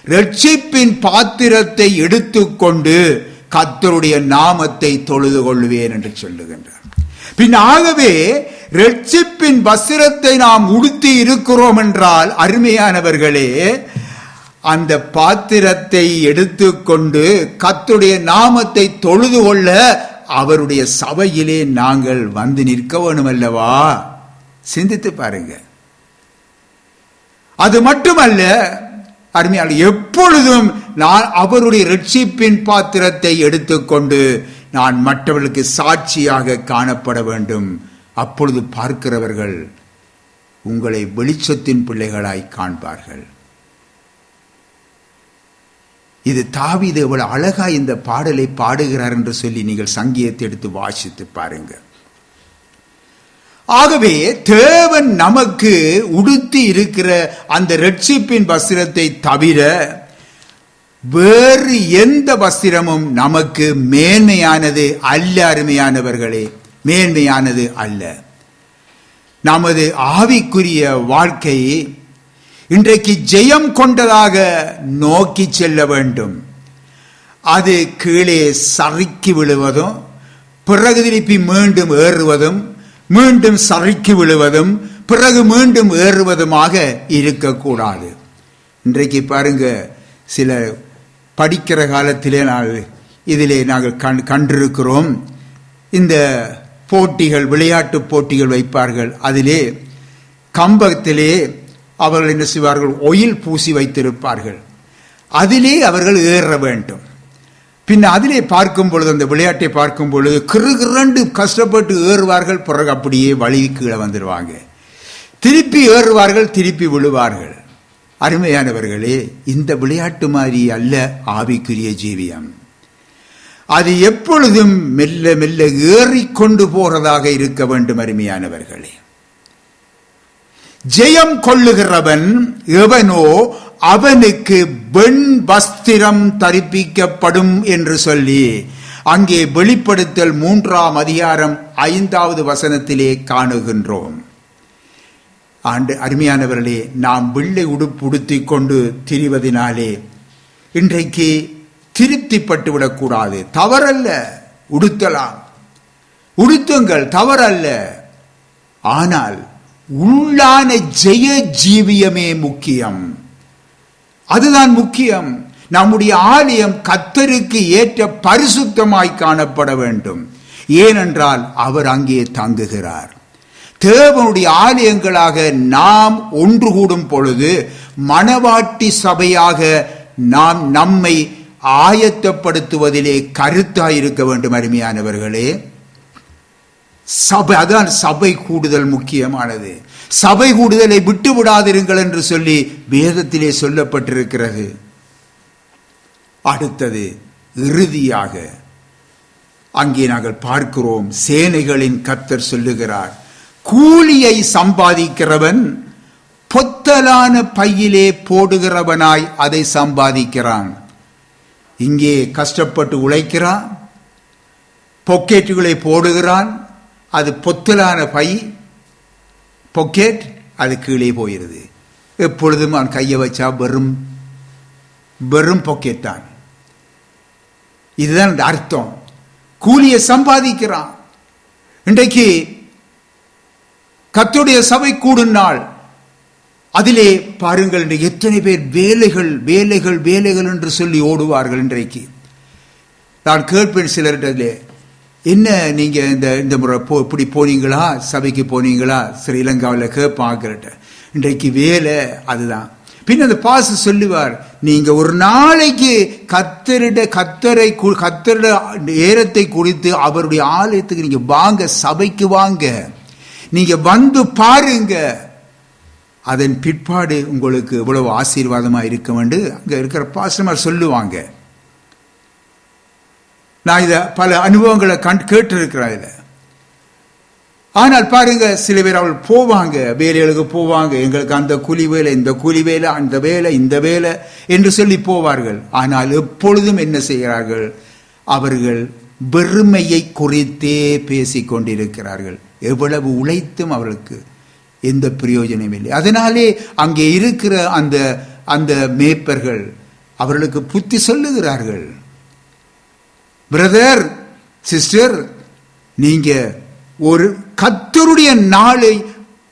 இரட்சிப்பின் பாத்திரத்தை எடுத்துக்கொண்டு கர்த்தருடைய நாமத்தை தொழுது கொள்வேன் என்று சொல்லுகின்றார். பின்னாகவே இரட்சிப்பின் வஸ்திரத்தை நாம் உடுத்தி இருக்கிறோம் என்றால், அருமையானவர்களே, அந்த பாத்திரத்தை எடுத்துக்கொண்டு கர்த்தருடைய நாமத்தை தொழுது கொள்ள அவருடைய சபையிலே நாங்கள் வந்து நிற்க வேணும் அல்லவா? சிந்தித்து பாருங்க. அது மட்டுமல்ல அருமையான, எப்பொழுதும் நான் அவருடைய இரட்சிப்பின் பாத்திரத்தை எடுத்துக்கொண்டு நான் மற்றவர்களுக்கு சாட்சியாக காணப்பட வேண்டும். அப்பொழுது பார்க்கிறவர்கள் உங்களை வெளிச்சத்தின் பிள்ளைகளாய் காண்பார்கள். இது தாவீது எவ்வளவு அழகா இந்த பாடலை பாடுகிறார் என்று சொல்லி நீங்கள் சங்கீதத்தை எடுத்து வாசித்து பாருங்க. ஆகவே தேவன் நமக்கு உடுத்தி இருக்கிற அந்த இரட்சிப்பின் வஸ்திரத்தை தவிர வேறு எந்த வஸ்திரமும் நமக்கு மேன்மையானது அல்ல. அருமையானவர்களே, மேன்மையானது அல்ல. நமது ஆவிக்குரிய வாழ்க்கை இன்றைக்கு ஜெயம் கொண்டதாக நோக்கி செல்ல வேண்டும். அது கீழே சறுக்கி விழுவதும், பிறகு திருப்பி மீண்டும் ஏறுவதும், மீண்டும் சறுக்கி விழுவதும், பிறகு மீண்டும் ஏறுவதுமாக இருக்கக்கூடாது. இன்றைக்கு பாருங்க, சில படிக்கிற காலத்திலே இதிலே நாங்கள் கண்டிருக்கிறோம். இந்த போட்டிகள், விளையாட்டு போட்டிகள் வைப்பார்கள். அதிலே கம்பத்திலே அவர்கள் என்ன செய்வார்கள், ஒயில் பூசி வைத்திருப்பார்கள். அதிலே அவர்கள் ஏற வேண்டும். பின் அதிலே பார்க்கும் பொழுது, அந்த விளையாட்டை பார்க்கும் பொழுது கிருகிரண்டு கஷ்டப்பட்டு ஏறுவார்கள், பிறகு அப்படியே வழி கீழே வந்துடுவாங்க, திருப்பி ஏறுவார்கள், திருப்பி விழுவார்கள். அருமையானவர்களே, இந்த விளையாட்டு மாதிரி அல்ல ஆவிக்குரிய ஜீவியம். அது எப்பொழுதும் மெல்ல மெல்ல ஏறிக்கொண்டு போறதாக இருக்க வேண்டும். அருமையானவர்களே, ஜெயம் கொள்ளுகிறவன் எவனோ அவனுக்கு வெண் வஸ்திரம் தரிப்பிக்கப்படும் என்று சொல்லி அங்கே வெளிப்படுத்தல் 3ஆம் அதிகாரம் 5வது வசனத்திலே காணுகின்றோம். அருமையானவர்களே, நாம் வெள்ளை உடுப்பு உடுத்திக் கொண்டு திரிவதினாலே இன்றைக்கு திருப்திப்பட்டு விடக்கூடாது. தவறல்ல, உடுத்தலாம், உடுத்துங்கள், தவறல்ல. ஆனால் உள்ளான ஜெய ஜீவியமே முக்கியம். அதுதான் முக்கியம். நம்முடைய ஆலயம் கர்த்தருக்கு ஏற்ற பரிசுத்தமாய் காணப்பட வேண்டும். ஏனென்றால் அவர் அங்கே தங்குகிறார். தேவனுடைய ஆலயங்களாக நாம் ஒன்று கூடும் பொழுது மணவாட்டி சபையாக நாம் நம்மை ஆயத்தப்படுத்துவதிலே கருத்தாயிருக்க வேண்டும். அருமையானவர்களே, சபை, அதான் சபை கூடுதல் முக்கியமானது. சபை கூடுதலை விட்டு விடாதிருங்கள் என்று சொல்லி வேதத்திலே சொல்லப்பட்டிருக்கிறது. அடுத்தது, இறுதியாக அங்கே நாங்கள் பார்க்கிறோம், சேனைகளின் கர்த்தர் சொல்லுகிறார், கூலியை சம்பாதிக்கிறவன் பொத்தலான பையிலே போடுகிறவனாய் அதை சம்பாதிக்கிறான். இங்கே கஷ்டப்பட்டு உழைக்கிறான், பொக்கெட்டுகளை போடுகிறான், அது பொத்தலான பை, பொக்கெட், அது கீழே போயிருது. எப்பொழுதும் அவன் கையை வச்சா வெறும் வெறும் பொக்கெட் தான். இதுதான் அர்த்தம். கூலியை சம்பாதிக்கிறான். இன்றைக்கு கர்த்தருடைய சபை கூடும் நாள், அதிலே பாருங்கள், எத்தனை பேர் வேலைகள் வேலைகள் வேலைகள் என்று சொல்லி ஓடுவார்கள். இன்றைக்கு நான் கேட்பேன் சிலரிடத்திலே, என்ன நீங்க இந்த முறை இப்படி போனீங்களா, சபைக்கு போனீங்களா, ஸ்ரீலங்காவில் கேட்பாங்க. இன்றைக்கு வேலை அதுதான். பின் அந்த பாச சொல்லுவார், நீங்க ஒரு நாளைக்கு கர்த்தருடைய ஏரத்தை குறித்து அவருடைய ஆலயத்துக்கு நீங்க வாங்க, சபைக்கு வாங்க, நீங்க வந்து பாருங்க, அதன் பிற்பாடு உங்களுக்கு இவ்வளவு ஆசீர்வாதமா இருக்க வேண்டும் அங்க இருக்கிற பாஸ்டர்மார் சொல்லுவாங்க. நான் இத பல அனுபவங்களை கேட்டு இருக்கிறேன் இத. ஆனால் பாருங்க, சில பேர் அவள் போவாங்க, வேலைகளுக்கு போவாங்க, எங்களுக்கு அந்த கூலி வேலை, இந்த கூலி வேலை, அந்த வேலை, இந்த வேலை என்று சொல்லி போவார்கள். ஆனால் எப்பொழுதும் என்ன செய்கிறார்கள், அவர்கள் வெறுமையை குறித்தே பேசிக் கொண்டிருக்கிறார்கள். எவ்வளவு உழைத்தும் அவர்களுக்கு எந்த பிரயோஜனம் இல்லை. அதனாலே அங்கே இருக்கிற அந்த மேய்ப்பர்கள் அவர்களுக்கு புத்தி சொல்லுகிறார்கள், பிரதர், சிஸ்டர், நீங்க ஒரு கர்த்தருடைய நாளை,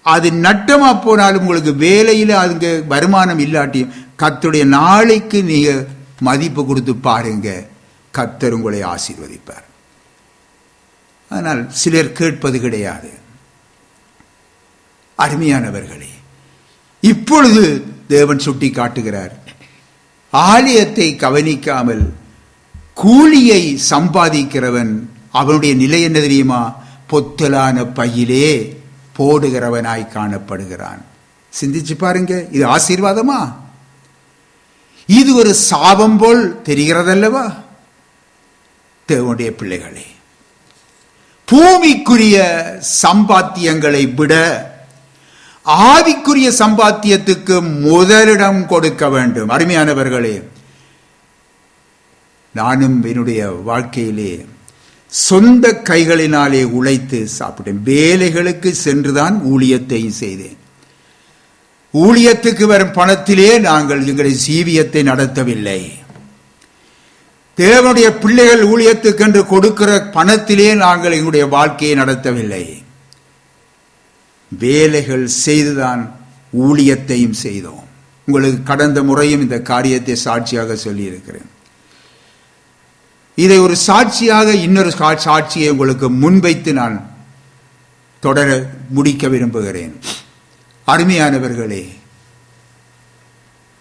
அது நட்டமா போனாலும் உங்களுக்கு வேலையில் அதுங்க வருமானம் இல்லாட்டியும் கர்த்தருடைய நாளைக்கு நீங்க மதிப்பு கொடுத்து பாருங்க, கர்த்தர் உங்களை ஆசீர்வதிப்பார். ஆனால் சிலர் கேட்பது கிடையாது. அருமையானவர்களே, இப்பொழுது தேவன் சுட்டி காட்டுகிறார், ஆலயத்தை கவனிக்காமல் கூலியை சம்பாதிக்கிறவன் அவனுடைய நிலை என்ன தெரியுமா, பொத்தலான பையிலே போடுகிறவனாய் காணப்படுகிறான். சிந்திச்சு பாருங்க, இது ஆசீர்வாதமா? இது ஒரு சாபம் போல் தெரிகிறதல்லவா? தேவனுடைய பிள்ளைகளே, பூமிக்குரிய சம்பாத்தியங்களை விட ஆவிக்குரிய சம்பாத்தியத்துக்கு முதலிடம் கொடுக்க வேண்டும். அருமையானவர்களே, நானும் என்னுடைய வாழ்க்கையிலே சொந்த கைகளினாலே உழைத்து சாப்பிட்டேன். வேலைகளுக்கு சென்றுதான் ஊழியத்தையும் செய்தேன். ஊழியத்துக்கு வரும் பணத்திலே நாங்கள் எங்களுடைய ஜீவியத்தை நடத்தவில்லை. தேவனுடைய பிள்ளைகள் ஊழியத்துக்கென்று கொடுக்கிற பணத்திலே நாங்கள் எங்களுடைய வாழ்க்கையை நடத்தவில்லை. வேலைகள் செய்துதான் ஊழியத்தையும் செய்தோம். உங்களுக்கு கடந்த முறையும் இந்த காரியத்தை சாட்சியாக சொல்லியிருக்கிறேன். இதை ஒரு சாட்சியாக இன்னொரு சாட்சியை உங்களுக்கு முன்வைத்து நான் தொடர முடிக்க விரும்புகிறேன். அருமையானவர்களே,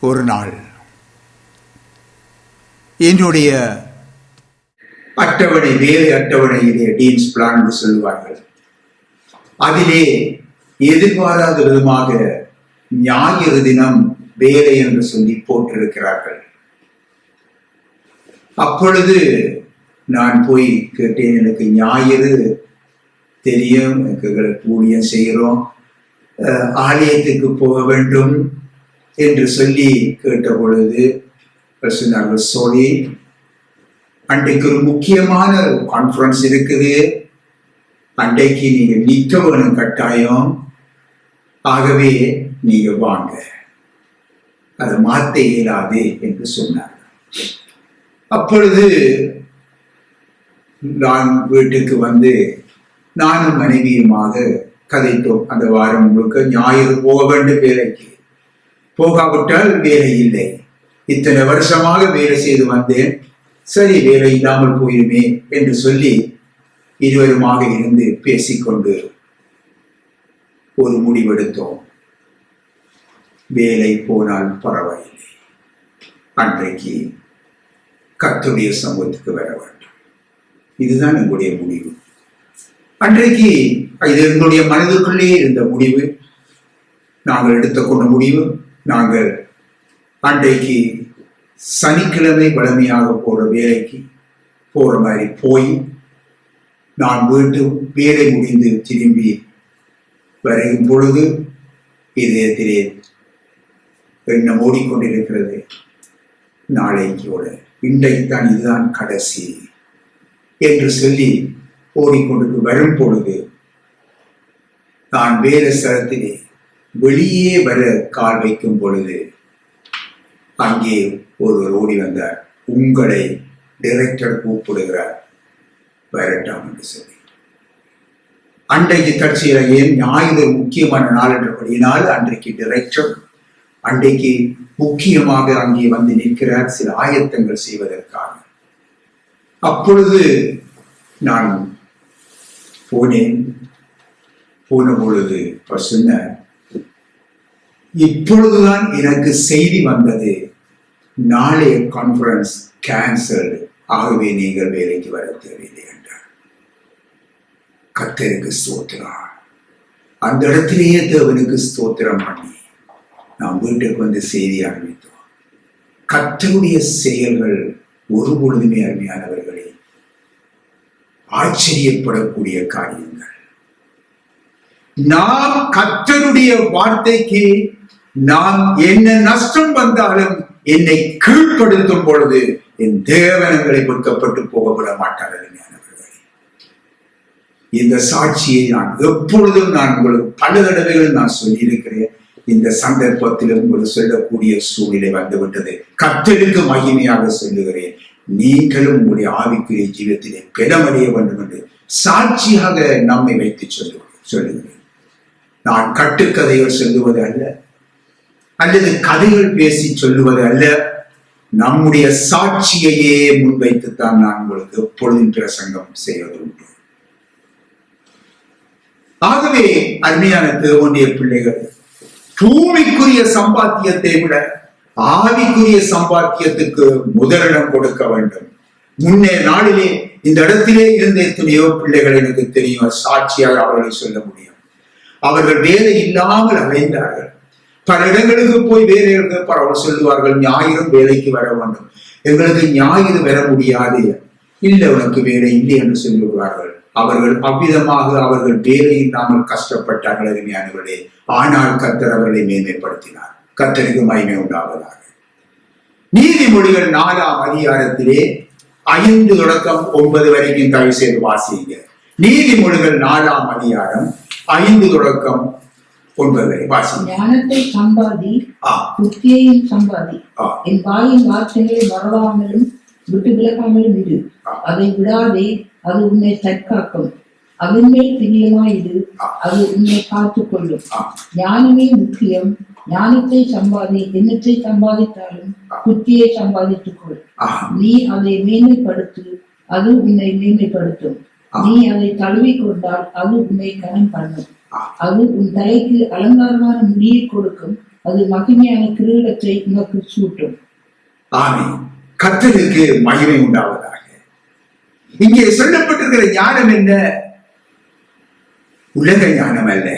ஒரு நாள் என்னுடைய அட்டவணை, வேலை அட்டவணையிலே டீன்ஸ் பிளான் என்று சொல்லுவார்கள். அதிலே எதிர்பாராத விதமாக ஞாயிறு தினம் வேலை என்று சொல்லி போட்டிருக்கிறார்கள். அப்பொழுது நான் போய் கேட்டேன், எனக்கு ஞாயிறு தெரியும், எங்களுக்கு ஊழியம் செய்கிறோம், ஆலயத்துக்கு போக வேண்டும் என்று சொல்லி கேட்ட பொழுது சொன்னார்கள், சோழி அன்றைக்கு ஒரு முக்கியமான கான்ஃபரன்ஸ் இருக்குது, அன்றைக்கு நீங்க நிற்க வேணும் கட்டாயம், ஆகவே நீங்க வாங்க, அதை மாற்ற இயலாது என்று சொன்னார். அப்பொழுது நான் வீட்டுக்கு வந்து நானும் மனைவியுமாக கதைத்தோம். அந்த வாரம் முழுக்க ஞாயிறு போக வேண்டும் வேலைக்கு, போகாவிட்டால் வேலை இல்லை, இத்தனை வருஷமாக வேலை செய்து வந்தேன், சரி வேலை இல்லாமல் போயிருமே என்று சொல்லி இருவருமாக இருந்து பேசிக்கொண்டு ஒரு முடிவெடுத்தோம். வேலை போனால் பரவாயில்லை, அன்றைக்கு கர்த்தருடைய சமூகத்துக்கு வர வேண்டும். இதுதான் எங்களுடைய முடிவு. அன்றைக்கு இது எங்களுடைய மனதுக்குள்ளே இருந்த முடிவு, நாங்கள் எடுத்துக்கொண்ட முடிவு. நாங்கள் அன்றைக்கு சனிக்கிழமை வழமையாக போற வேலைக்கு போற மாதிரி போய் நான் வீட்டு வேலை முடிந்து திரும்பி வரையும் பொழுது இதயத்திலே எண்ணம் ஓடிக்கொண்டிருக்கிறது, நாளைக்கோட இன்றைக்குத்தான் இதுதான் கடைசி என்று சொல்லி ஓடிக்கொண்டு வரும் பொழுது நான் வேலை ஸ்தலத்திலே வெளியே வர கால் வைக்கும் பொழுது அங்கே ஒருவர் ஓடி வந்தார். உங்களை டைரக்டர் கூப்பிடுகிறார், வரட்டாம் என்று சொல்லி. அன்றைக்கு தற்செயல ஏன் ஞாயிறு முக்கியமான நாள் என்றபடியினால் அன்றைக்கு டைரக்டர் அன்றைக்கு முக்கியமாக அங்கே வந்து நிற்கிறார் சில ஆயத்தங்கள் செய்வதற்காக. அப்பொழுது நான் போனேன். போன பொழுது சொன்ன, இப்பொழுதுதான் எனக்கு செய்தி வந்தது, நாளைய கான்ஃபரன்ஸ் கேன்சல், ஆகவே நீங்கள் வேலைக்கு வர தேவையில்லை என்றார். கர்த்தருக்கு ஸ்தோத்திரம். அந்த இடத்திலேயே தேவனுக்கு ஸ்தோத்திரம் பண்ணி நாம் வீட்டுக்கு வந்து செய்தி ஆரம்பித்தோம். கர்த்தருடைய செயல்கள் ஒரு பொழுதுமே அருமையானவர்களே ஆச்சரியப்படக்கூடிய காரியங்கள். நாம் கர்த்தருடைய வார்த்தைக்கு நாம் என்ன நஷ்டம் வந்தாலும் என்னை கீழ்ப்படுத்தும் பொழுது என் தேவனங்களை வெட்கப்பட்டு போகப்பட மாட்டார். அருமையானவர்களே, இந்த சாட்சியை நான் எப்பொழுதும் நான் உங்களுக்கு பல தடவைகள் நான் சொல்லியிருக்கிறேன். இந்த சந்தர்ப்பத்தில் உங்களுக்கு சொல்லக்கூடிய சூழ்நிலை வந்துவிட்டது. கர்த்தருக்கு மகிமையாக சொல்லுகிறேன், நீங்களும் உங்களுடைய ஆவிக்குரிய ஜீவத்திலே பெறமடைய வேண்டும் என்று சாட்சியாக நம்மை வைத்து சொல்லுகிறேன். நான் கட்டுக்கதைகள் சொல்லுவது அல்ல, அல்லது கதைகள் பேசி சொல்லுவது அல்ல, நம்முடைய சாட்சியையே முன்வைத்துத்தான் நான் உங்களுக்கு எப்பொழுதும் பிரசங்கம் செய்வது உண்டு. ஆகவே அருமையான தேவனுடைய பிள்ளைகள், பூமிக்குரிய சம்பாத்தியத்தை விட ஆவிக்குரிய சம்பாத்தியத்துக்கு முதலிடம் கொடுக்க வேண்டும். முன்னே நாளிலே இந்த இடத்திலே இருந்த எத்தனையோ பிள்ளைகள் எனக்கு தெரியும், சாட்சியாக அவர்களை சொல்ல முடியும். அவர்கள் வேலை இல்லாமல் அலைந்தார்கள். பல இடங்களுக்கு போய் வேலை அவர் சொல்லுவார்கள், ஞாயிறும் வேலைக்கு வர வேண்டும், எங்களுக்கு ஞாயிறு வர முடியாது, இல்லை உனக்கு வேலை இல்லை என்று சொல்லுவார்கள். அவர்கள் அவ்விதமாக அவர்கள் வேலை இல்லாமல் கஷ்டப்பட்டார்கள். அருமையானவர்களே, ஆனால் கர்த்தர் அவர்களை மேன்மைப்படுத்தினார். கர்த்தருக்கு மகிமை உண்டாவதாக. நீதிமொழிகள் 4ஆம் அதிகாரத்திலே 5 தொடக்கம் 9 வரைக்கும் தயவு செய்து வாசிங்க. நீதிமொழிகள் 4ஆம் அதிகாரம் 5 தொடக்கம் 9 வரை வாசிங்க. ஞானத்தை சம்பாதி, புத்தியையும் சம்பாதி, என் வாயின் வார்த்தைகளை வரவாமலும் விட்டு விலகாமலும் இரு, அதை விடாதே, அது உன்னை தற்காக்கும், அதன் மேல் பிரியமாயிரு, அது உன்னை காத்துக் கொள்ளும். ஞானமே முக்கியம், ஞானத்தை சம்பாதி, எண்ணத்தை சம்பாதித்தாலும் புத்தியை சம்பாதித்துக் கொள். நீ அதை மேன்மைப்படுத்து, அது உன்னை மேன்மைப்படுத்தும். நீ அதை தழுவி கொண்டால் அது உன்னை கனம் பண்ணும். அது உன் தலைக்கு அலங்காரமான முடியை கொடுக்கும், அது மகிமையான கிரீடத்தை உனக்கு சூட்டும். ஆமென். கர்த்தருக்கு மகிமை உண்டாவதாக. இங்கே சொல்லப்பட்டிருக்கிற ஞானம் என்ன? உலக ஞானம் அல்ல,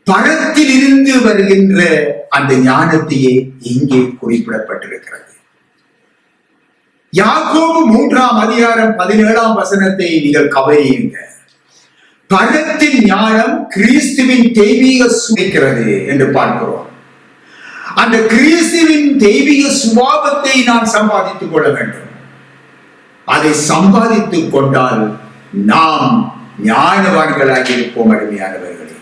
பரத்தில் இருந்து வருகின்ற அந்த ஞானத்தையே இங்கே குறிப்பிடப்பட்டிருக்கிறது. யாக்கோபு 3:17 நீங்கள் கவனியுங்க. பரத்தின் ஞானம் கிறிஸ்துவின் தெய்வீக சுவைக்கிறது என்று பார்க்கிறோம். அந்த கிறிஸ்துவின் தெய்வீக சுபாவத்தை நான் சம்பாதித்துக் கொள்ள வேண்டும். அதை சம்பாதித்துக் கொண்டால் நாம் ஞானவான்களாக இருப்போம். அருமையானவர்களே,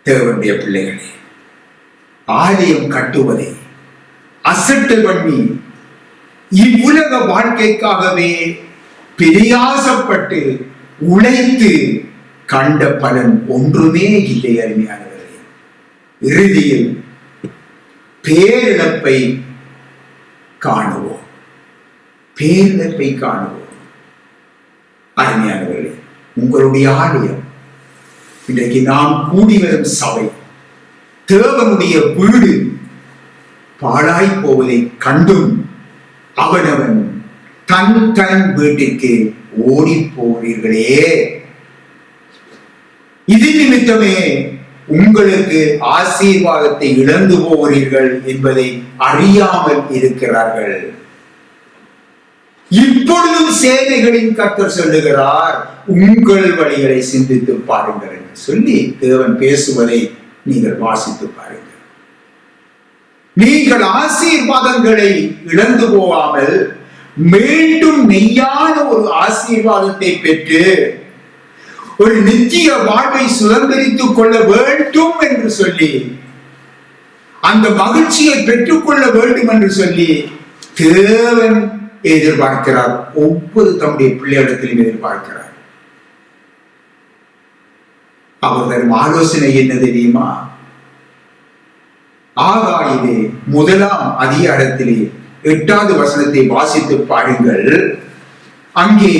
தேவனுடைய பிள்ளைகளே, ஆலயம் கட்டுவதை அசட்டு பண்ணி இவ்வுலக வாழ்க்கைக்காகவே பிரயாசப்பட்டு உழைத்து கண்ட பலன் ஒன்றுமே இல்லை. அருமையானவர்களே, இறுதியில் பேரிழப்பை காணுவோம். பேரிழப்பை காணுவோம். அருமையானவர்களே, உங்களுடைய ஆலயம், இன்றைக்கு நாம் கூடி வரும் சபை, தேவனுடைய வீடு பாழாய் போவதை கண்டும் அவனவன் தன் தன் வீட்டிற்கு ஓடி போகிறீர்களே. இது நிமித்தமே உங்களுக்கு ஆசீர்வாதத்தை இழந்து போகிறீர்கள் என்பதை அறியாமல் இருக்கிறார்கள். இப்பொழுதும் சேனைகளின் கர்த்தர் சொல்லுகிறார், உங்கள் வழிகளை சிந்தித்து பாருங்கள் என்று சொல்லி தேவன் பேசுவதை நீங்கள் வாசித்து பாருங்கள். நீங்கள் ஆசீர்வாதங்களை இழந்து போகாமல் மீண்டும் மெய்யான ஒரு ஆசீர்வாதத்தை பெற்று ஒரு நித்திய வாழ்வை சுதந்திரித்துக் கொள்ள வேண்டும் என்று சொல்லி, அந்த மகிழ்ச்சியை பெற்றுக் கொள்ள வேண்டும் என்று சொல்லி தேவன் எதிர்பார்க்கிறார். ஒவ்வொரு தம்முடைய பிள்ளைகளிடத்திலும் எதிர்பார்க்கிறார். அவர் தரும் ஆலோசனை என்ன தெரியுமா? ஆகாயிலே 1 8வது வசனத்தை வாசித்து பாருங்கள். அங்கே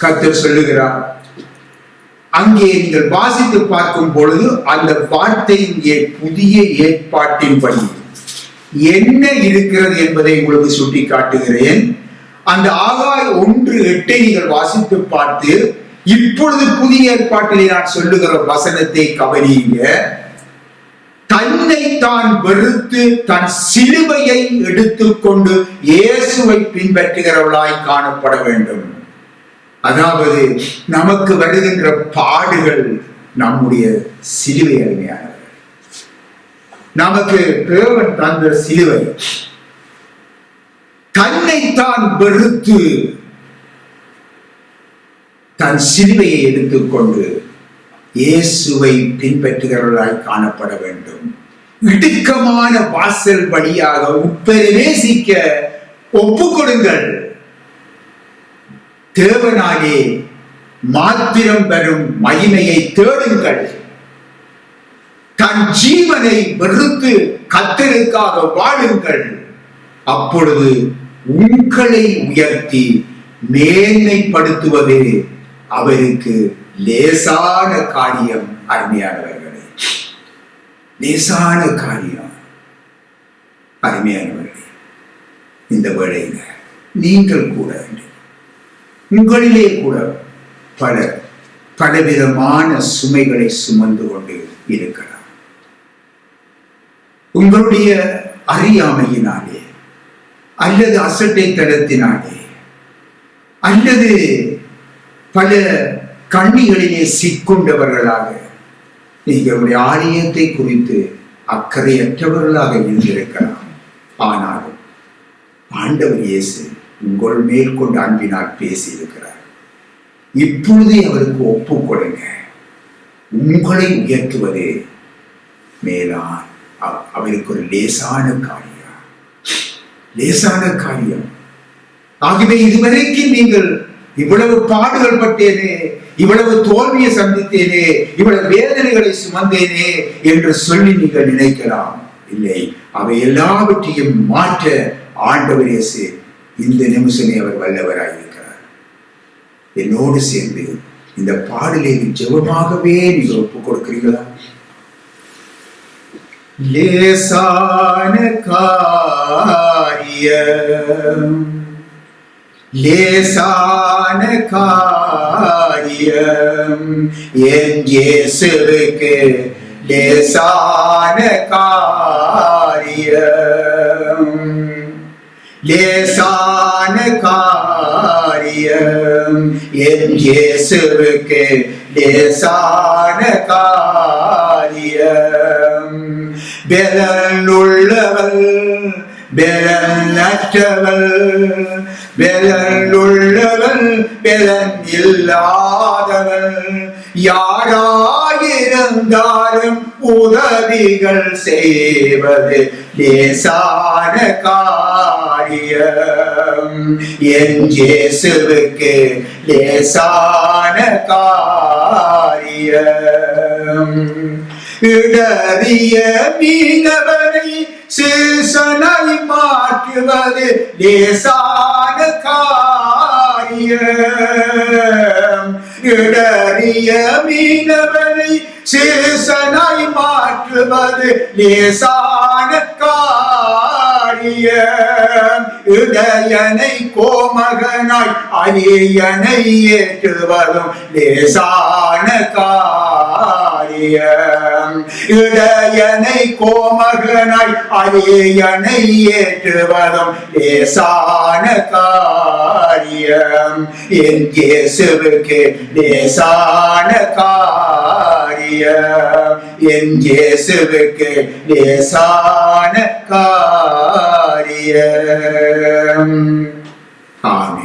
கர்த்தர் சொல்லுகிறார், அங்கே நீங்கள் வாசித்து பார்க்கும் பொழுது அந்த வார்த்தை இங்கே புதிய ஏற்பாட்டின்படி என்ன இருக்கிறது என்பதை உங்களுக்கு சுட்டி காட்டுகிறேன். அந்த ஆகாய் 1:8 நீங்கள் வாசித்து பார்த்து இப்பொழுது புதிய ஏற்பாட்டிலே நான் சொல்லுகிற வசனத்தை கவனியுங்க. தன்னை தான் வெறுத்து தன் சிலுவையை எடுத்துக்கொண்டு இயேசுவை பின்பற்றுகிறவர்களாய் காணப்பட வேண்டும். அதாவது நமக்கு வருகின்ற பாடுகள் நம்முடைய சிலுவை. அருமையானவர், நமக்கு தேவன் தந்த சிலுவை. தன்னைத்தான் வெறுத்து தன் சிலுவையை எடுத்துக்கொண்டு இயேசுவை பின்பற்றுகிறவர்களாய் காணப்பட வேண்டும். இடுக்கமான வாசல் வழியாக உட்பிரவேசிக்க ஒப்புக் கொடுங்கள். தேவனாலே மாத்திரம் வரும் மகிமையை தேடுங்கள். தன் ஜீவனை வெறுத்து கர்த்தருக்காக வாழுங்கள். அப்பொழுது உங்களை உயர்த்தி மேன்மைப்படுத்துவது அவருக்கு லேசான காரியம். அருமையானவர்களே, லேசான காரியம். அருமையானவர்களே, இந்த வேளையில நீங்கள் கூட உங்களிலே கூட பலவிதமான சுமைகளை சுமந்து கொண்டு இருக்கிறார். உங்களுடைய அறியாமையினாலே அல்லது அசட்டைத்தனத்தினாலே அல்லது பல கண்ணிகளிலே சிக்கொண்டவர்களாக நீங்களுடைய ஆலயத்தை குறித்து அக்கறையற்றவர்களாக இருந்திருக்கலாம். ஆனாலும் ஆண்டவர் இயேசு உங்கள் மேல் கொண்டு அன்பினால் பேசி இருக்கிறார். இப்பொழுதே அவருக்கு ஒப்புக் கொடுங்க. உங்களை உயர்த்துவதே மேலான் அவருக்கு ஒரு லேசான காரியம், லேசான காரியம். ஆகவே இதுவரைக்கும் நீங்கள் இவ்வளவு பாடுகள் பட்டேனே, இவ்வளவு தோல்வியை சந்தித்தேனே, இவ்வளவு வேதனைகளை சுமந்தேனே என்று சொல்லி நீங்கள் நினைக்கலாம். இல்லை, அவை எல்லாவற்றையும் மாற்ற ஆண்டவர் இயேசு இந்த நிமிஷமே அவர் வல்லவராயிருக்கிறார். என்னோடு சேர்ந்து இந்த பாடலை ஜெபமாகவே நீங்கள் ஒப்புக் கொடுக்கிறீங்களா? லேசான காரியம் லேசான காரியம் என் இயேசுவுக்கு லேசான காரியம் லேசான காரியம் என் இயேசுவுக்கு லேசான காரியம் பெலன் உள்ளவள் பெலன் அற்றவள் பெலன் உள்ளவள் பெலன் இல்லாதவள் யாராயிருந்தாலும் உதவிகள் செய்வது லேசான காரியம் என் இயேசுவுக்கு லேசான காரியம் இடறிய மீனவனை சீசனாய் மாற்றுவது லேசான காரியம் இடறிய மீனவனை சீசனாய் மாற்றுவது லேசான காரியம் இடையனை கோமகனாய் அரியனை ஏற்றுவதும் லேசான காரியம் இடையனை கோமகனாய் அரியனை ஏற்றுவதும் லேசான காரியம் என் இயேசுவுக்கு லேசான காரியம் என் இயேசுவுக்கு லேசான காரியம். ஆமென்.